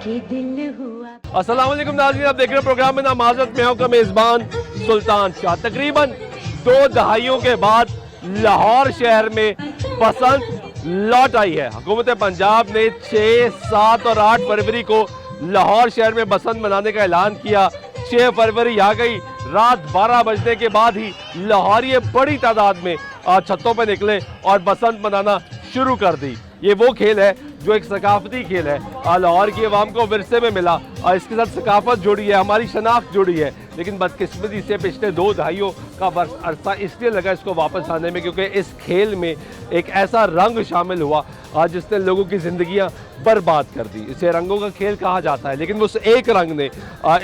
अस्सलाम वालेकुम नाज़रीन, आप देख रहे हैं प्रोग्राम में नाम माज़रत में हूं का मेज़बान सुल्तान शाह। तकरीबन 2 दहाइयों के बाद लाहौर शहर में बसंत लौट आई है। हुकूमत पंजाब ने 6, 7 और 8 फरवरी को लाहौर शहर में बसंत मनाने का ऐलान किया। 6 फरवरी आ गई, रात 12 बजने के बाद ही लाहौरी बड़ी तादाद में छतों पर निकले और बसंत मनाना शुरू कर दी। ये वो खेल है जो एक सकाफती खेल है, लाहौर की आवाम को विरसे में मिला और इसके साथ सकाफत जुड़ी है, हमारी शनाख्त जुड़ी है। लेकिन बदकिस्मती से पिछले 2 दहाइयों का अरसा इसलिए लगा इसको वापस आने में क्योंकि इस खेल में एक ऐसा रंग शामिल हुआ जिसने लोगों की ज़िंदगियां बर्बाद कर दी। इसे रंगों का खेल कहा जाता है, लेकिन उस एक रंग ने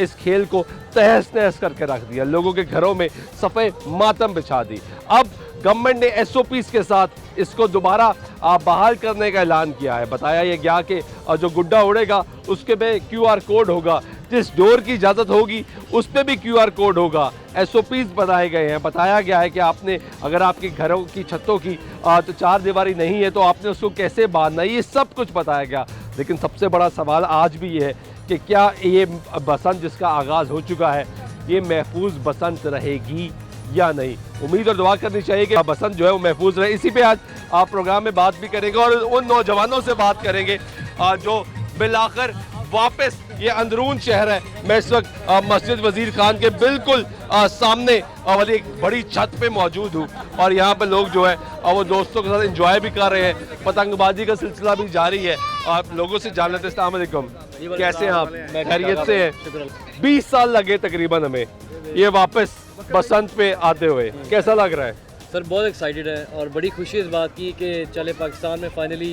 इस खेल को तहस नहस करके रख दिया, लोगों के घरों में सफ़े मातम बिछा दी। अब गवर्नमेंट ने SOPs के साथ इसको दोबारा बहाल करने का ऐलान किया है। बताया यह गया कि जो गुड्डा उड़ेगा उसके पे QR कोड होगा, जिस डोर की इजाज़त होगी उस पर भी QR कोड होगा। SOPs बताए गए हैं। बताया गया है कि आपने अगर आपके घरों की छतों की तो 4 दीवारी नहीं है तो आपने उसको कैसे बांधना है, ये सब कुछ बताया गया। लेकिन सबसे बड़ा सवाल आज भी ये है कि क्या ये बसंत जिसका आगाज़ हो चुका है ये महफूज बसंत रहेगी या नहीं। उम्मीद और दुआ करनी चाहिए कि बसंत जो है वो महफूज रहे। इसी पे आज आप प्रोग्राम में बात भी करेंगे और उन नौजवानों से बात करेंगे जो बिलाखिर वापस ये अंदरून शहर है। मैं इस वक्त मस्जिद वजीर खान के बिल्कुल सामने वाली एक बड़ी छत पे मौजूद हूँ और यहाँ पे लोग जो है वो दोस्तों के साथ एंजॉय भी कर रहे हैं। पतंगबाजी का सिलसिला भी जारी है। आप लोगों से जान लेते हैं। अस्सलाम वालेकुम, कैसे हैं आप? खैरियत से हैं? 20 साल लगे तकरीबन हमें ये वापस बसंत पे आते हुए, कैसा लग रहा है? सर बहुत एक्साइटेड है और बड़ी खुशी इस बात की कि चले पाकिस्तान में फाइनली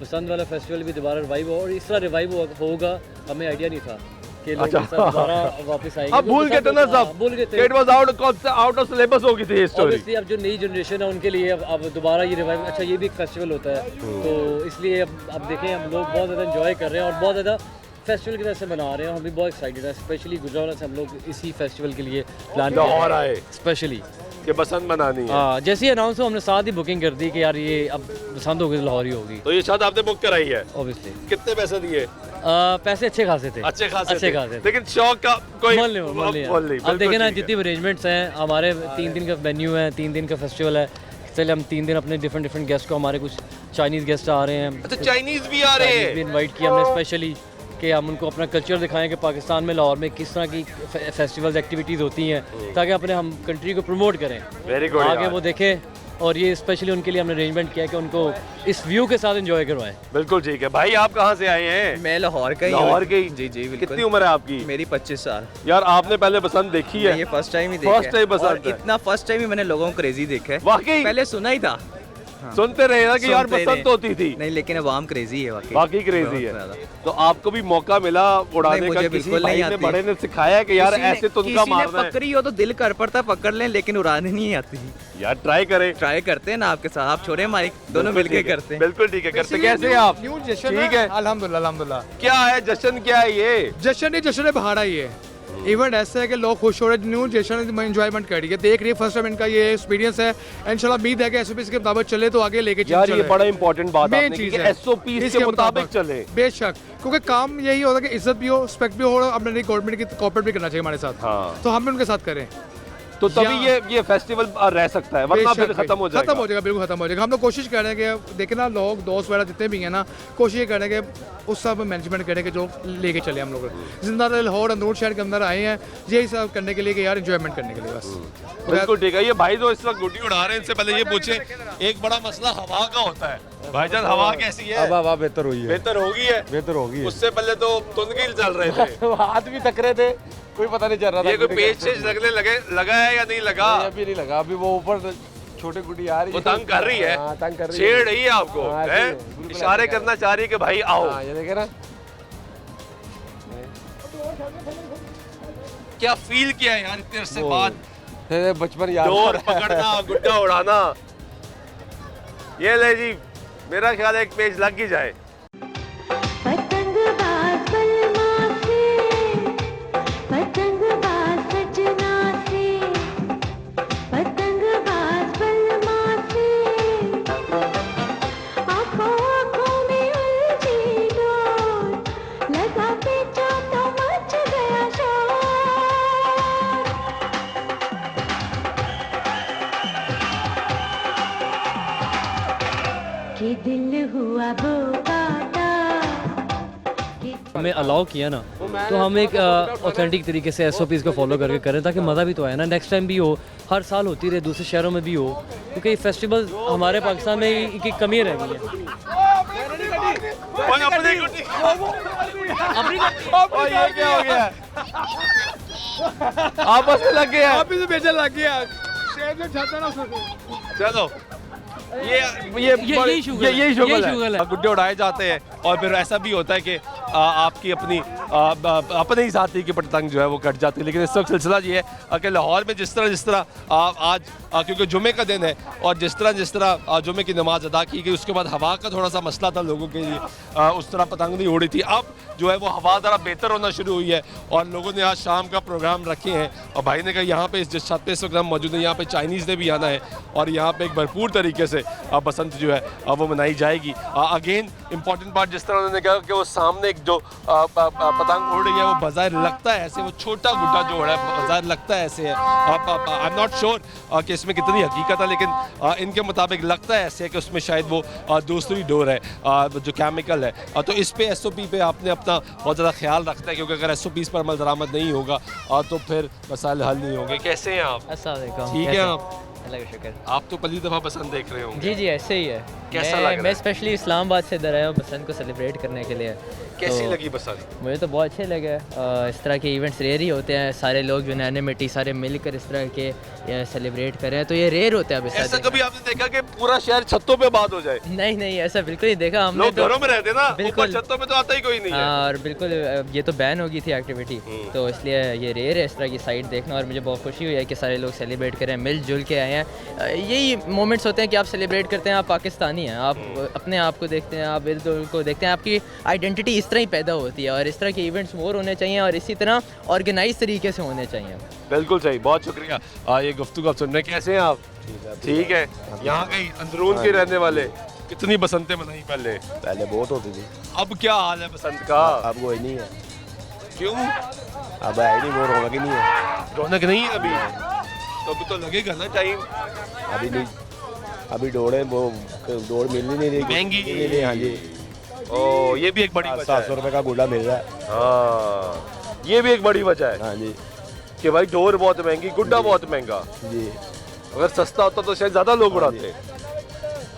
बसंत वाला फेस्टिवल भी दोबारा रिवाइव हो और इस तरह रिवाइव होगा हमें आइडिया नहीं था कि लोग इस तरह दोबारा वापस आएंगे। अब भूल गए थे ना सब, भूल गए थे। It was out of syllabus हो गई थी ये स्टोरी। ऑब्वियसली अब जो नई जनरेशन है उनके लिए अब दोबारा ये रिवाइव, अच्छा ये भी एक फेस्टिवल होता है तो इसलिए अब देखें हम लोग बहुत ज़्यादा एंजॉय कर रहे हैं और बहुत ज़्यादा फेस्टिवल की तरह से मना रहे हैं। हम भी बहुत एक्साइटेड हैं, स्पेशली गुजरात से हम लोग इसी फेस्टिवल के लिए प्लान लाहौर आए स्पेशली कि बसंत मनानी है। हाँ, जैसे ही अनाउंस हो हमने साथ ही बुकिंग कर दी कि यार ये अब बसंत होगी तो लाहौर ही होगी। तो ये शायद आपने बुक कराई है? ऑब्वियसली। कितने पैसे दिए? पैसे अच्छे खासे थे। अच्छे खासे थे। लेकिन शौक का कोई मोल नहीं। अब देखें ना जितनी अरेंजमेंट्स हैं हमारे 3 दिन का वेन्यू है, 3 दिन का फेस्टिवल है। चले हम 3 दिन अपने डिफरेंट गेस्ट को, हमारे कुछ चाइनीज़ गेस्ट आ रहे हैं। अच्छा, चाइनीज़ भी आ रहे हैं? इनवाइट किया हमने स्पेशली कि हम उनको अपना कल्चर दिखाएं कि पाकिस्तान में लाहौर में किस तरह की फेस्टिवल्स एक्टिविटीज़ होती हैं ताकि अपने हम कंट्री को प्रमोट करें। Very good. आगे वो देखें और ये स्पेशली उनके लिए हमने अरेंजमेंट किया कि उनको इस व्यू के साथ एंजॉय करवाएं। बिल्कुल ठीक है। भाई आप कहाँ से आए हैं? मैं लाहौर का ही। लाहौर के ही? जी बिल्कुल। कितनी उम्र है आपकी? मेरी 25 साल। यार आपने पहले बसंत देखी है? ये फर्स्ट टाइम ही देखा है। फर्स्ट टाइम बसंत है। इतना फर्स्ट टाइम ही मैंने लोगों को क्रेजी देखा है। वाकई? पहले सुना ही था। हाँ। सुनते रहे ना कि यार बसंत होती थी। नहीं लेकिन आवाम क्रेजी है वाकई क्रेजी है। तो आपको भी मौका मिला उड़ाने का? किसी भाई ने बड़े ने सिखाया कि यार ऐसे तुनका मारना है? पकड़ी हो तो दिल कर पड़ता पकड़ लें लेकिन उड़ाने नहीं आती यार। ट्राई करें। ट्राई करते हैं ना आपके साथ, आप छोड़े माइक दोनों मिलके करते हैं। बिल्कुल ठीक है, करते। कैसे हैं आप? न्यू जश्न ठीक है अल्हम्दुलिल्लाह। क्या है जश्न? क्या है ये जश्न है बहाड़ा। ये इवेंट ऐसा है कि लोग खुश हो रहे हैं, न्यू जश्न में एंजॉयमेंट कर रही है, देख रही है। फर्स्ट टाइम इनका ये एक्सपीरियंस है। इंशाल्लाह उम्मीद है कि SOPs के मुताबिक चले तो आगे लेके यार। ये बड़ा इंपॉर्टेंट बात मेन चीज है, SOPs के मुताबिक चले। बेशक, क्योंकि काम यही होता है कि इज्जत भी हो, रिस्पेक्ट भी हो और अपने गवर्नमेंट की कोऑपरेट भी करना चाहिए हमारे साथ। हाँ। तो हम भी उनके साथ करें तो तभी ये फेस्टिवल रह सकता है, वरना फिर खत्म हो जाएगा। बिल्कुल खत्म हो जाएगा। हम लोग कोशिश कर रहे हैं कि देखें ना, लोग दोस्त वगैरह जितने भी हैं ना, कोशिश कर रहे हैं कि उस सब मैनेजमेंट करें कि जो लेके चले हम लोग जिंदा लाहौर अंदरून शहर के अंदर आए हैं यही सब करने के लिए कि यार एंजॉयमेंट करने के लिए बस। बिल्कुल ठीक है। ये भाई जो इस वक्त गुड्डी उड़ा रहे हैं, इनसे पहले ये पूछे, एक बड़ा मसला हवा का होता है। भाईजान हवा कैसी है? हवा बेहतर हुई है। बेहतर होगी है। उससे पहले तो तुंदगिल चल रहे थे। हाथ भी टकरे थे, कोई पता नहीं चल रहा था। ये कोई पेच लगने लगा है या नहीं लगा? अभी नहीं लगा। अभी वो ऊपर छोटे गुड्डी आ रही है, वो तंग कर रही है। हाँ, तंग कर रही छेड़ रही है आपको, हाँ, है? इशारे करना चाह रही है कि भाई आओ। हाँ, ये देखे ना क्या फील किया है यार इतने अरसे बाद? बचपन याद डोर पकड़ना, गुड्डा उड़ाना। ये ले जी, मेरा ख्याल है एक पेज लग ही जाए। आँखों में उलझी डोर लगा हुआ वो काटा। हमें अलाउ किया ना, तो हम एक ऑथेंटिक तरीके से SOPs को फॉलो करके करें ताकि मज़ा भी तो आए ना, नेक्स्ट टाइम भी हो, हर साल होती रहे, दूसरे शहरों में भी हो, क्योंकि फेस्टिवल हमारे पाकिस्तान में की कमी रह गई है। ये क्या हो गया? आपस में लग गया। आप ही से बेचने लग गया, शेर जो छाता ना उसको। चलो यही शुगल है। गुड्डे उड़ाए जाते हैं और फिर ऐसा भी होता है कि आपकी अपने ही साथी की पतंग जो है वो कट जाती है। लेकिन इस वक्त सिलसिला ये है कि लाहौर में जिस तरह आज क्योंकि जुमे का दिन है और जिस तरह जुमे की नमाज अदा की गई, उसके बाद हवा का थोड़ा सा मसला था लोगों के लिए, उस तरह पतंग नहीं उड़ी थी। अब जो है वो हवा ज़रा बेहतर होना शुरू हुई है और लोगों ने आज शाम का प्रोग्राम रखे हैं और भाई ने कहा यहाँ पे जिस छत पे इस वक्त हम मौजूद हैं यहाँ पे चाइनीज़ ने भी आना है और यहाँ पे एक भरपूर तरीके से बसंत जो है वो मनाई जाएगी। अगेन इम्पॉर्टेंट पार्ट जिस तरह उन्होंने कहा कि वो सामने एक जो पतंग उड़ रही है वो बज़ाहिर लगता है ऐसे, वो छोटा गुड्डा जो उड़ा है बज़ाहिर लगता है ऐसे है। आई एम नॉट श्योर कि इसमें कितनी हकीकत है, लेकिन इनके मुताबिक लगता है ऐसे है कि उसमें शायद वो दूसरी डोर है जो केमिकल है। तो इस पे SOP पे आपने अपना बहुत ज़्यादा ख्याल रखना है, क्योंकि अगर SOPs पर अमल दरामद नहीं होगा तो फिर मसाइल हल नहीं होंगे। कैसे हैं आप? ठीक है आप? अल्लाह का शुक्र। आप तो पहली दफ़ा पसंद देख रहे होंगे। जी ऐसे ही है। कैसा लग रहा है? मैं स्पेशली इस्लामाबाद से इधर आया हूँ बसंत को सेलिब्रेट करने के लिए। कैसी तो लगी बसंत? मुझे तो बहुत अच्छे लगे। इस तरह के इवेंट्स रेयर ही होते हैं, सारे लोग जो नैनेमिटी सारे मिलकर इस तरह के सेलिब्रेट करें, तो ये रेयर होते हैं। अब ऐसा कभी आपने देखा कि पूरा शहर छतों पे बात हो जाए? नहीं ऐसा बिल्कुल नहीं देखा हमने। लोग घरों में रहते ना, बिल्कुल ऊपर छतों पे तो आता ही कोई नहीं है। और बिल्कुल ये तो बैन होगी थी एक्टिविटी, तो इसलिए ये रेयर है इस तरह की साइट देखना, और मुझे बहुत खुशी हुई है कि सारे लोग सेलिब्रेट करें, मिलजुल के आए हैं। यही मोमेंट्स होते हैं कि आप सेलिब्रेट करते हैं, आप पाकिस्तानी हैं, आप अपने आप को देखते हैं, आप इर्द गिर्द को देखते हैं, आपकी आइडेंटिटी इस तरह ही पैदा होती है। और इस तरह के इवेंट्स मोर होने चाहिए और इसी तरह ऑर्गेनाइज तरीके से होने चाहिए। बिल्कुल सही, बहुत शुक्रिया। ये गुफ्तगू आप सुन रहे हैं। कैसे हैं आप? ठीक है। यहाँ के अंदरून के रहने वाले कितनी बसंतें मनाई पहले? पहले बहुत होती थी, अब क्या हाल है बसंत का? अब कोई नहीं है। क्यों? अब है नहीं, वो रौनक ही नहीं है। रौनक नहीं है अभी? तो अभी तो लगेगा ना टाइम। अभी नहीं, अभी दौड़े वो दौड़ मिल ही नहीं रही, महंगी। हाँ जी। ओ, ये भी एक बड़ी वजह 700 रुपये का गुड्डा मिल रहा है। हाँ, ये भी एक बड़ी वजह है। हाँ जी कि भाई डोर बहुत महंगी, गुड्डा बहुत महंगा। जी। अगर सस्ता होता तो शायद ज़्यादा लोग उड़ाते।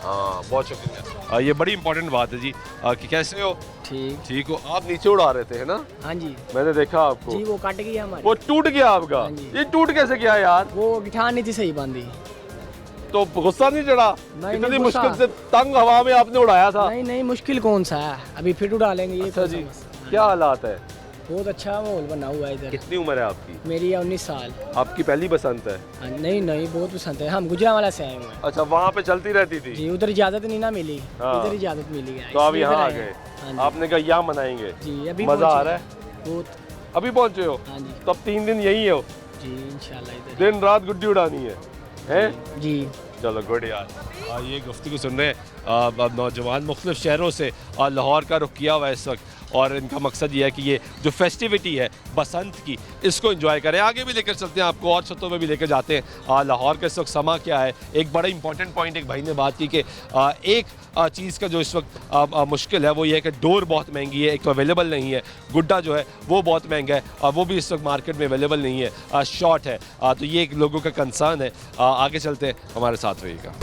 हाँ, बहुत शुक्रिया। ये बड़ी इंपॉर्टेंट बात है जी। कि कैसे हो? ठीक हो। आप नीचे उड़ा रहे थे है ना? हाँ जी। मैंने देखा आपको। जी वो काट गई हमारी। वो टूट गया आपका? हाँ जी। ये टूट कैसे गया यार? वो गिठार नहीं थी सही बांधी। तो गुस्सा नहीं चढ़ा? नहीं, इतनी गुस्सा। मुश्किल से तंग हवा में आपने उड़ाया था। नहीं मुश्किल कौन सा है, अभी फिर उड़ा लेंगे। ये अच्छा जी, क्या हालात है? बहुत अच्छा माहौल बना हुआ है इधर। कितनी उम्र है आपकी? मेरी 19 साल। आपकी पहली बसंत है? हाँ, नहीं बहुत पसंद है, हम गुजरावाला से आए हुए हैं। अच्छा, वहाँ पे चलती रहती थी? जी, उधर इजाज़त नहीं ना मिली, हाँ। इधर इजाज़त मिली है, तो आप इसलिए यहाँ इधर आ आए गए। हैं। हाँ आपने कहा यहाँ मनाएंगे? जी अभी मजा आ पहुंचे रहा है? हैं। बहुत। अभी पहुँचे हो? हाँ जी। तो अब 3 दिन यही हो? जी इंशाल्लाह इधर दिन रात गुड्डी उड़ानी है? जी। चलो गुड यार। ये गुफ्तगू सुन रहे हैं नौजवान मुख्तलिफ शहरों से लाहौर का रुख किया हुआ है इस वक्त, और इनका मकसद ये है कि ये जो फेस्टिविटी है बसंत की, इसको एंजॉय करें। आगे भी लेकर चलते हैं आपको, और छतों में भी लेकर जाते हैं। लाहौर का इस वक्त समा क्या है। एक बड़ा इंपॉर्टेंट पॉइंट एक भाई ने बात की कि एक चीज़ का जो इस वक्त मुश्किल है वो ये है कि डोर बहुत महंगी है, एक तो अवेलेबल नहीं है, गुड्डा जो है वो बहुत महंगा है और वो भी इस वक्त मार्केट में अवेलेबल नहीं है, शॉर्ट है। तो ये एक लोगों का कंसर्न है। आगे चलते हैं, हमारे साथ रहिएगा।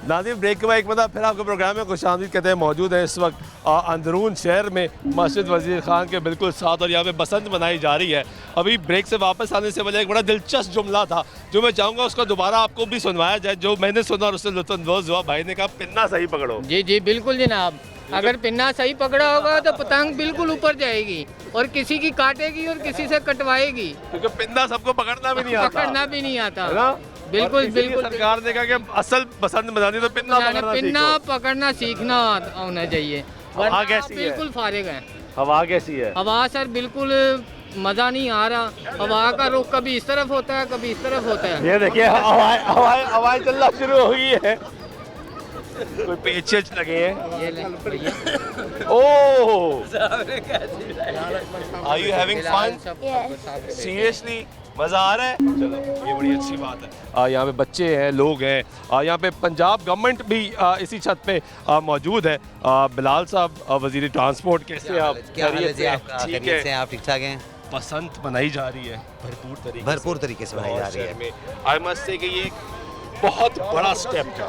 नाज़रीन, ब्रेक के बाद एक मतलब फिर आपके प्रोग्राम में खुशामदीद कहते हैं। मौजूद है इस वक्त अंदरून शहर में मस्जिद वज़ीर ख़ान के बिल्कुल साथ, और यहाँ पे बसंत मनाई जा रही है। अभी ब्रेक से वापस आने से पहले एक बड़ा दिलचस्प जुमला था जो मैं चाहूँगा उसका दोबारा आपको भी सुनवाया जाए, जो मैंने सुना और उससे लुत्फ़अंदोज़ हुआ। भाई ने कहा पिन्ना सही पकड़ो। जी बिल्कुल जनाब, अगर पिन्ना सही पकड़ा होगा तो पतंग बिल्कुल ऊपर जाएगी और किसी की काटेगी और किसी से कटवाएगी, क्योंकि पिन्ना सबको पकड़ना भी नहीं आता। पकड़ना भी नहीं आता है ना? बिल्कुल बिल्कुल। सरकार ने कहा कि असल बसंत मनानी तो पिन्ना पकड़ना सीखना होना चाहिए। हवा कैसी है? बिल्कुल फारिग है। हवा कैसी है? हवा सर बिल्कुल मज़ा नहीं आ रहा। हवा का रुख कभी इस तरफ होता है कभी इस तरफ होता है। ये देखिए हवाएं चलना शुरू हो गई है। कोई पेच लगे हैं। ये ले भैया। Oh, are you having fun? Yes. Seriously? मज़ा आ रहा है? चलो, ये बड़ी अच्छी बात है। यहाँ पे बच्चे हैं, लोग हैं। यहाँ पे पंजाब गवर्नमेंट भी इसी छत पे मौजूद है। बिलाल साहब, वज़ीर ट्रांसपोर्ट, कैसे आप? क्या हाल है जी खैरियत आपका? ठीक खैरियत से है। हैं आप? ठीक ठाक हैं? बसंत मनाई जा रही है भरपूर तरीके से मनाई जा रही है। आई मस्ट से कि ये एक बहुत बड़ा स्टेप था,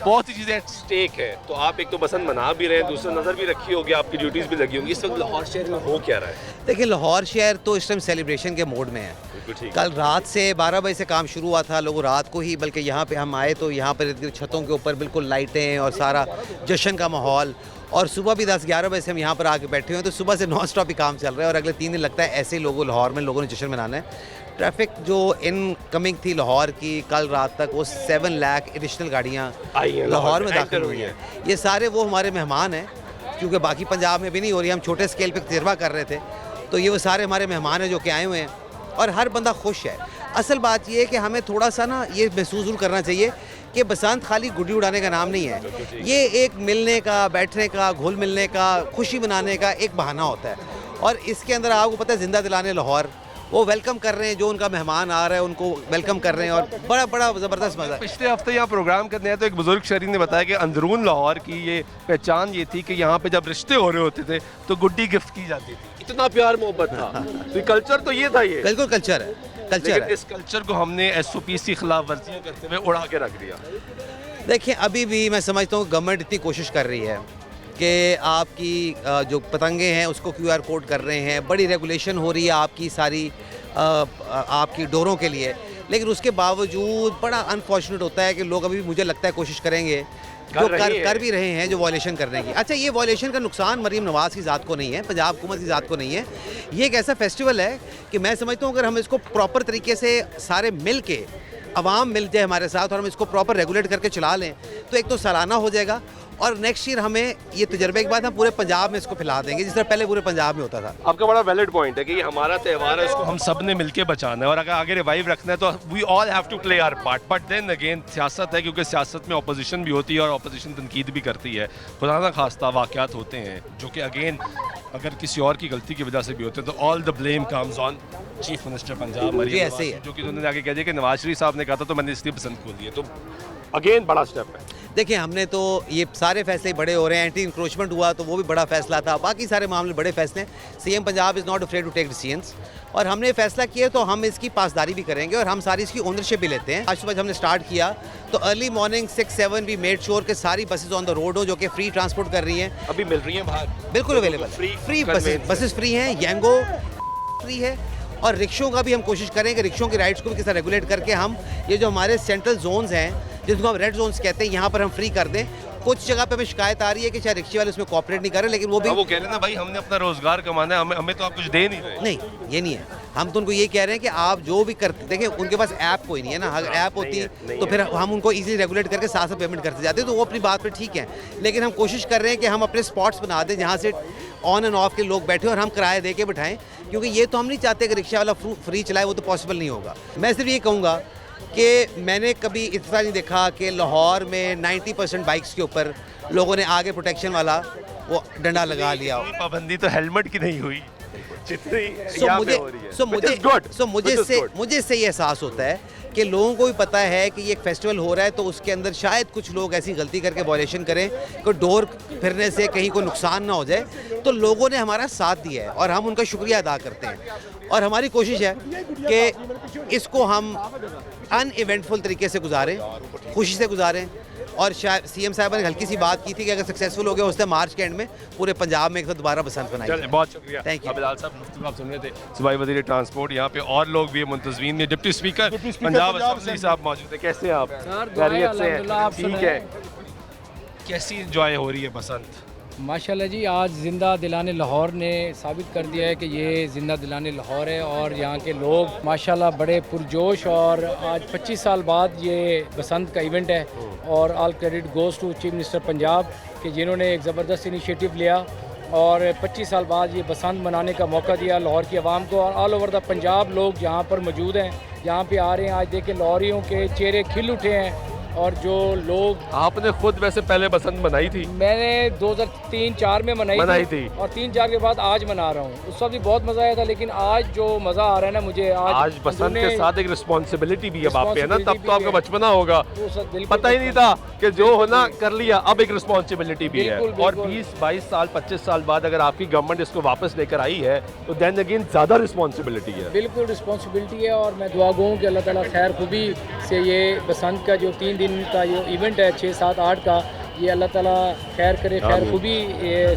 बहुत सी चीज़ें स्टेक है। तो आप एक तो बसंत मना भी रहे हैं, दूसरा नज़र भी रखी होगी, आपकी ड्यूटीज़ भी लगी होंगी। इस वक्त लाहौर शहर में हो क्या रहा है? देखिए, लाहौर शहर तो इस टाइम सेलिब्रेशन के मोड में है। बिल्कुल ठीक। कल रात से 12 बजे से काम शुरू हुआ था, लोग रात को ही, बल्कि यहाँ पे हम आए तो यहाँ पर इर्द-गिर्द छतों के ऊपर बिल्कुल लाइटें और सारा जश्न का माहौल। और सुबह भी 10-11 बजे से हम यहाँ पर आके बैठे हुए हैं, तो सुबह से नॉन स्टॉप ही काम चल रहा है और अगले 3 दिन लगता है ऐसे ही लाहौर में लोगों ने जश्न मनाना है। ट्रैफिक जो इनकमिंग थी लाहौर की कल रात तक, वो 7 लाख एडिशनल गाड़ियाँ लाहौर में दाखिल हुई हैं। ये सारे वो हमारे मेहमान हैं, क्योंकि बाकी पंजाब में भी नहीं हो रही, हम छोटे स्केल पे तजर्बा कर रहे थे। तो ये वो सारे हमारे मेहमान हैं जो कि आए हुए हैं और हर बंदा खुश है। असल बात ये है कि हमें थोड़ा सा ना ये महसूस जरूर करना चाहिए कि बसंत खाली गुड्डी उड़ाने का नाम नहीं है। ये एक मिलने का, बैठने का, घुल मिलने का, खुशी मनाने का एक बहाना होता है। और इसके अंदर आपको पता है, जिंदा दिलाने लाहौर वो वेलकम कर रहे हैं, जो उनका मेहमान आ रहा है उनको वेलकम कर रहे हैं और बड़ा बड़ा ज़बरदस्त मज़ा है। पिछले हफ्ते यहाँ प्रोग्राम करने आए तो एक बुजुर्ग शहरी ने बताया कि अंदरून लाहौर की ये पहचान ये थी कि यहाँ पे जब रिश्ते हो रहे होते थे तो गुड्डी गिफ्ट की जाती थी। इतना प्यार मोहब्बत था। तो कल्चर तो ये था, ये बिल्कुल कल्चर है, कल्चर लेकिन है। इस कल्चर को हमने SOPs की खिलाफ वर्जियाँ करते हुए उड़ा के रख दिया। देखिए, अभी भी मैं समझता हूँ गवर्नमेंट इतनी कोशिश कर रही है कि आपकी जो पतंगे हैं उसको QR कोड कर रहे हैं, बड़ी रेगुलेशन हो रही है आपकी सारी आपकी डोरों के लिए, लेकिन उसके बावजूद बड़ा अनफॉर्चुनेट होता है कि लोग अभी भी, मुझे लगता है, कोशिश करेंगे जो कर भी रहे हैं, जो वॉयलेशन करने की। अच्छा, ये वॉयलेशन का नुकसान मरीम नवाज़ की ज़ात को नहीं है, पंजाब हुकूमत की ज़ात को नहीं है। ये एक ऐसा फेस्टिवल है कि मैं समझता हूँ अगर हम इसको प्रॉपर तरीके से सारे मिल के, अवाम मिल जाए हमारे साथ और हम इसको प्रॉपर रेगुलेट करके चला लें, तो एक तो सालाना हो जाएगा और नेक्स्ट ईयर हमें ये तजर्बे के बाद हम पूरे पंजाब में इसको फैला देंगे, जिस तरह पहले पूरे पंजाब में होता था। आपका बड़ा वैलिड पॉइंट है कि ये हमारा त्यौहार है, इसको हम सब ने मिलके बचाना है और अगर आगे रिवाइव रखना है तो we all have to play our part. But then again सियासत है, क्योंकि सियासत में अपोजिशन भी होती है और अपोजिशन तनकीद भी करती है। खुदा ना खास्ता वाक़यात होते हैं जो कि अगेन अगर किसी और की गलती की वजह से भी होते हैं तो all the blame comes on chief minister Punjab Maryam Nawaz, ऐसे ही है। जो कि उन्होंने आगे कह दिया कि नवाज शरीफ साहब ने कहा था तो मैंने इसलिए पसंद खोल दिया। तो अगेन बड़ा स्टेप है। देखिए, हमने तो ये सारे फैसले बड़े हो रहे हैं, एंटी इंक्रोचमेंट हुआ तो वो भी बड़ा फैसला था, बाकी सारे मामले बड़े फैसले हैं। CM Punjab is not afraid to take decisions और हमने फैसला किया तो हम इसकी पासदारी भी करेंगे और हम सारी इसकी ओनरशिप भी लेते हैं। आज सुबह हमने स्टार्ट किया तो अर्ली मॉर्निंग 6-7 भी मेड श्योर के सारी बसेज ऑन द रोड हो, जो कि फ्री ट्रांसपोर्ट कर रही हैं। अभी मिल रही हैं बाहर, बिल्कुल अवेलेबल, फ्री बसेस फ्री हैं, यंगो फ्री है और रिक्शों का भी हम कोशिश करें कि रिक्शों की राइड्स को भी किस तरह रेगुलेट करके हम ये जो हमारे सेंट्रल जोन्स हैं, जिनको हम रेड जोन्स कहते हैं, यहाँ पर हम फ्री कर दें। कुछ जगह पे हमें शिकायत आ रही है कि शायद रिक्शे वाले उसमें कोऑपरेट नहीं कर रहे, लेकिन वो भी वो कह रहे हैं ना भाई हमने अपना रोजगार कमाना है, हमें तो आप कुछ दे नहीं रहे। नहीं, ये नहीं है। हम तो उनको ये कह रहे हैं कि आप जो भी करते, देखिए उनके पास ऐप कोई नहीं है ना, अगर ऐप होती तो फिर हम उनको इजीली रेगुलेट करके साथ साथ पेमेंट करते जाते, तो वो अपनी बात पे ठीक है। लेकिन हम कोशिश कर रहे हैं कि हम अपने स्पॉट्स बना दें जहाँ से ऑन एंड ऑफ के लोग बैठे और हम किराया दे के बिठाएं, क्योंकि ये तो हम नहीं चाहते कि रिक्शा वाला फ्री चलाए, वो तो पॉसिबल नहीं होगा। मैं सिर्फ ये कहूँगा कि मैंने कभी इतना नहीं देखा कि लाहौर में 90% बाइक्स के ऊपर लोगों ने आगे प्रोटेक्शन वाला वो डंडा लगा लिया हो। पाबंदी तो हेलमेट की नहीं हुई जितनी मुझे इससे ये एहसास होता है कि लोगों को भी पता है कि ये एक फेस्टिवल हो रहा है, तो उसके अंदर शायद कुछ लोग ऐसी गलती करके वॉयलेशन करें कि डोर फिरने से कहीं कोई नुकसान ना हो जाए। तो लोगों ने हमारा साथ दिया है और हम उनका शुक्रिया अदा करते हैं और हमारी कोशिश है कि इसको हम अनइवेंटफुल तरीके से गुजारें, खुशी से गुजारें। और शायद CM साहब ने हल्की सी बात की थी कि अगर सक्सेसफुल हो गया उससे मार्च के एंड में पूरे पंजाब में एक साथ दोबारा बसंत मनाई। बहुत शुक्रिया, थैंक यू। बिलाल साहब, गुफ्तगू आप सुन रहे थे, सूबाई वज़ीर ट्रांसपोर्ट, यहाँ पे और लोग भी मुंतज़मीन में, डिप्टी स्पीकर पंजाब असेंबली साहब मौजूद है। कैसे हैं आप? खैरियत से हैं? ठीक है। कैसी इंजॉय हो रही है बसंत? माशाल्लाह जी, आज ज़िंदा दिलाने लाहौर ने साबित कर दिया है कि ये ज़िंदा दिलाने लाहौर है और यहाँ के लोग माशाल्लाह बड़े पुरजोश, और आज 25 साल बाद ये बसंत का इवेंट है और all credit goes to chief minister Punjab कि जिन्होंने एक ज़बरदस्त इनिशिएटिव लिया और 25 साल बाद ये बसंत मनाने का मौका दिया लाहौर की आवाम को। और ऑल ओवर द पंजाब लोग यहाँ पर मौजूद हैं, यहाँ पे आ रहे हैं। आज देखें लाहौरियों के चेहरे खिल उठे हैं और जो लोग आपने खुद वैसे पहले बसंत मनाई थी? मैंने 2003-4 में मनाई थी और 3-4 के बाद आज मना रहा हूँ। उस वक्त भी बहुत मज़ा आया था, लेकिन आज जो मज़ा आ रहा है ना मुझे आज बसंत के साथ एक रिस्पॉन्सिबिलिटी भी है आप पे, है ना? तब तो आपका बचपना होगा, पता ही नहीं था कि जो होना कर लिया, अब एक रिस्पॉन्सिबिलिटी भी है। और 20-22 साल 25 साल बाद अगर आपकी गवर्नमेंट इसको वापस लेकर आई है तो देन अगेन ज़्यादा रिस्पॉन्सिबिलिटी है। बिल्कुल रिस्पॉन्सिबिलिटी है, और मैं दुआ गो हूँ कि अल्लाह ताला खैर खूबी से ये बसंत का जो 3 दिन का जो इवेंट है 6, 7, 8 का, ये अल्लाह ताला खैर करे, खैर खूबी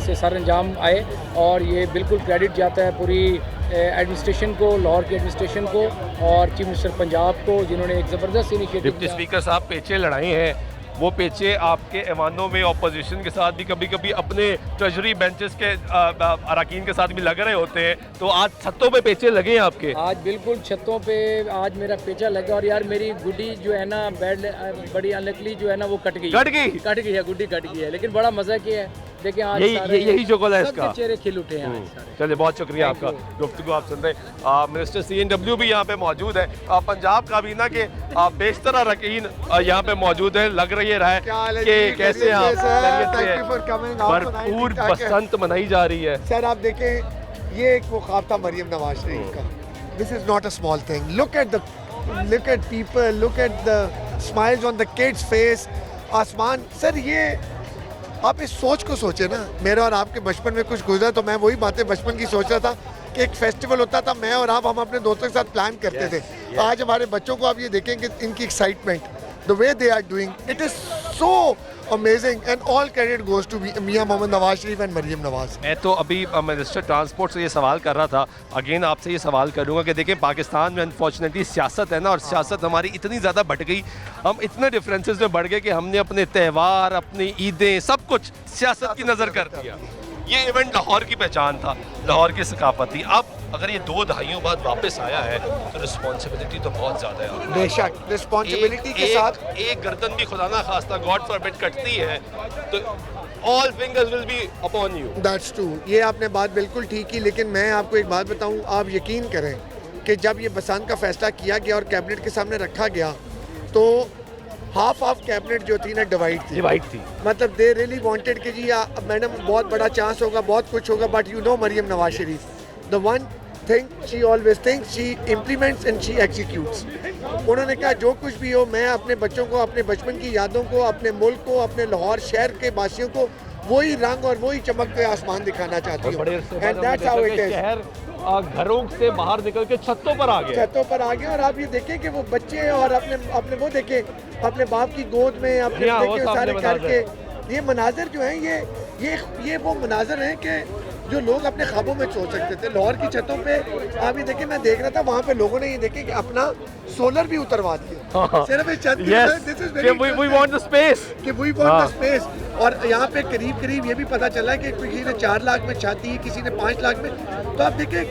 से सर अंजाम आए। और ये बिल्कुल क्रेडिट जाता है पूरी एडमिनिस्ट्रेशन को, लाहौर की एडमिनिस्ट्रेशन को और चीफ मिनिस्टर पंजाब को, जिन्होंने एक ज़बरदस्त इनिशिएटिव। डिप्टी स्पीकर साहब पेचे लड़ाए हैं, वो पेचे आपके ऐवानों में ऑपोजिशन के साथ भी कभी कभी अपने ट्रेजरी बेंचेस के अरकान के साथ भी लग रहे होते हैं, तो आज छतों पे पेचे लगे हैं आपके? आज बिल्कुल छतों पे आज मेरा पेचा लगा, और यार मेरी गुड्डी जो है ना बड़ी अनलकली जो है ना वो कट गई है, गुड्डी कट गई है, लेकिन बड़ा मज़ा किया है। देखिए आज यही शुक्ल है इसका, चेहरे खिल उठे हैं। चलिए बहुत शुक्रिया आपका, गुफ्तगू आप सुन रहे हैं। मिनिस्टर CNW भी यहाँ पे मौजूद है, पंजाब काबीना के बेशतर अरकान यहाँ पे मौजूद है। लग रही है कि कैसे भरपूर बसंत मनाई जा रही है। सर आप देखें, ये एक वो ख्वाब था मरियम नवाज शरीफ का। This is not a small thing, look at people, look at the smiles on the kids face. आसमान सर, ये आप इस सोच को सोचे ना, मेरा और आपके बचपन में कुछ गुजरा, तो मैं वही बातें बचपन की सोच रहा था कि एक फेस्टिवल होता था, मैं और आप हम अपने दोस्तों के साथ प्लान करते थे। आज हमारे बच्चों को आप ये देखेंगे, इनकी excitement, the way they are doing, it is so amazing, and all credit goes to Mian Mohammad Nawaz Sharif and Maryam Nawaz. मैं तो अभी मिनिस्टर ट्रांसपोर्ट से ये सवाल कर रहा था, अगेन आपसे ये सवाल करूँगा कि देखें पाकिस्तान में अनफॉर्चुनेटली सियासत है ना, और सियासत हमारी इतनी ज़्यादा बढ़ गई, हम इतने डिफरेंसेस में बढ़ गए कि हमने अपने त्यौहार, अपनी ईदें, सब कुछ सियासत की नज़र कर दिया। ये इवेंट लाहौर की पहचान था, लाहौर की सकाफत थी। अब अगर ये 2 दहाइयों बाद वापस आया है तो रिस्पॉन्सिबिलिटी तो बहुत ज़्यादा है। बेशक रिस्पॉन्सिबिलिटी के साथ एक गर्दन भी खुदा ना खास्ता गॉड फॉरबिड कटती है तो all fingers will be upon you. That's true, ये आपने बात बिल्कुल ठीक की, लेकिन मैं आपको एक बात बताऊं, आप यकीन करें कि जब ये बसंत का फैसला किया गया और कैबिनेट के सामने रखा गया, तो हाफ कैबिनेट जो थी ना डिवाइड थी। मतलब दे रियली वांटेड कि जी मैडम बहुत बड़ा चांस होगा, बहुत कुछ होगा, but you know Maryam Nawaz Sharif, the one thing she always thinks, she implements and she executes. उन्होंने कहा जो कुछ भी हो, मैं अपने बच्चों को, अपने बचपन की यादों को, अपने मुल्क को, अपने लाहौर शहर के वासियों को वही रंग और वही चमकते आसमान दिखाना चाहती हूँ। And that's how it is. घरों से बाहर निकल के छतों पर आ गए, और आप ये देखें कि वो बच्चे और अपने वो देखें, अपने बाप की गोद में अपने सारे करके, ये मनाजिर जो हैं, ये वो मनाजिर हैं कि जो लोग अपने ख्वाबों में सोच सकते थे। लाहौर की छतों पे आप ये देखें, मैं देख रहा था वहाँ पे लोगों ने ये देखे कि अपना सोलर भी उतरवा दिया, सिर्फ इस छत we want the space, और यहाँ पे करीब ये भी पता चला कि किसी ने 4 लाख में छत दी, किसी ने 5 लाख में। तो आप देखें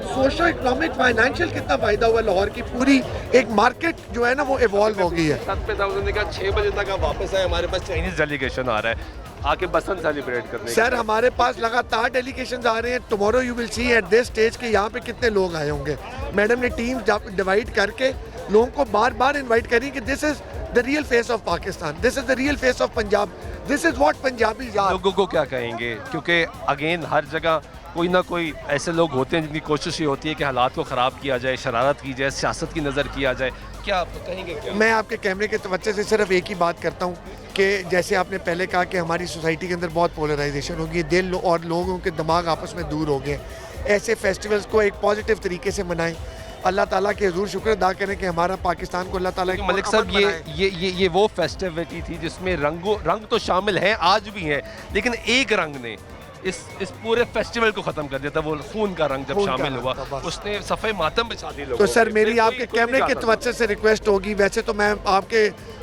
सोशो इकोनॉमिक फाइनेंशियल कितना फायदा हुआ, लाहौर की पूरी एक मार्केट जो है ना वो इवॉल्व हो गई है। 6 बजे तक आप वापस आए, हमारे पास चाइनीज डेलीगेशन आ रहा है आके बसंत सेलिब्रेट करने। सर हमारे पास लगातार डेलीगेशंस आ रहे हैं। Tomorrow you will see at this stage के यहाँ पे कितने लोग आए होंगे। मैडम ने टीम डिवाइड करके लोगों को बार इन्वाइट करी कि this is the real face of Pakistan, this is the real face of Punjab, this is what Punjabis are. लोगों को क्या कहेंगे, क्योंकि अगेन हर जगह कोई ना कोई ऐसे लोग होते हैं जिनकी कोशिश ये होती है कि हालात को ख़राब किया जाए, शरारत की जाए, सियासत की नज़र किया जाए, क्या आप कहेंगे? क्या मैं आपके कैमरे के तवज्जो से सिर्फ एक ही बात करता हूँ कि जैसे आपने पहले कहा कि हमारी सोसाइटी के अंदर बहुत पोलराइजेशन होगी, दिल और लोगों के दिमाग आपस में दूर हो गए। ऐसे फेस्टिवल्स को एक पॉजिटिव तरीके से मनाएं, अल्लाह ताला के हुजूर शुक्र अदा करें कि हमारा पाकिस्तान को अल्लाह ताला मलिक साहब ये वो फेस्टिविटी थी जिसमें रंग तो शामिल हैं, आज भी हैं, लेकिन एक रंग ने इस पूरे फेस्टिवल को खत्म कर दिया था, वो खून का रंग जब शामिल हुआ, उसने सफ़े मातम बिछा दी लोगों। तो सर मेरी आपके कैमरे के तवज्जो से रिक्वेस्ट होगी, वैसे तो मैं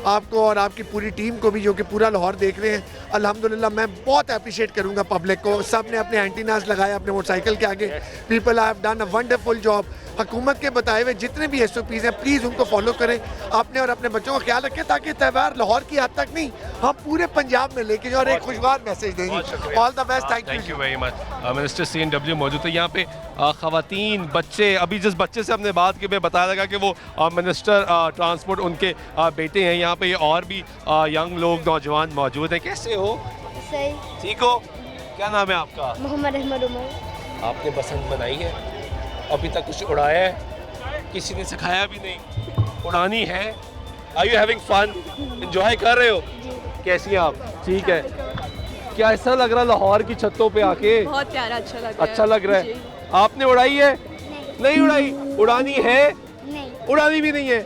आपको और आपकी पूरी टीम को भी जो कि पूरा लाहौर देख रहे हैं, अल्हम्दुलिल्लाह मैं बहुत अप्रिशिएट करूंगा पब्लिक को। सब ने अपने एंटीनास लगाए अपने मोटरसाइकिल के आगे, people have done a wonderful job. हुकूमत के बताए हुए जितने भी SOPs हैं प्लीज़ उनको फॉलो करें, अपने और अपने बच्चों का ख्याल रखें, ताकि त्यौहार लाहौर की हद तक नहीं हम पूरे पंजाब में लेके जाएं और एक खुशगवार मैसेज देंगे। All the best, thank thank you very much. Minister CNW मौजूद थे यहाँ पे। ख़वातीन, बच्चे, अभी जिस बच्चे से हमने बात की, मैं बताया लगा कि वो मिनिस्टर ट्रांसपोर्ट उनके बेटे हैं। यहाँ पे और भी यंग लोग, नौजवान मौजूद हैं। कैसे हो? सही। ठीक हो? क्या नाम है आपका? मोहम्मद अहमद उमर। आपने बसंत बनाई है? अभी तक कुछ उड़ाया है? किसी ने सिखाया भी नहीं? उड़ानी है? Are you having fun? Enjoy कर रहे हो? कैसी हैं आप? ठीक है। क्या ऐसा लग रहा है लाहौर की छतों पे आके? बहुत प्यारा, अच्छा लग रहा है। आपने उड़ाई है? नहीं उड़ाई। उड़ानी है? नहीं। उड़ानी भी नहीं है?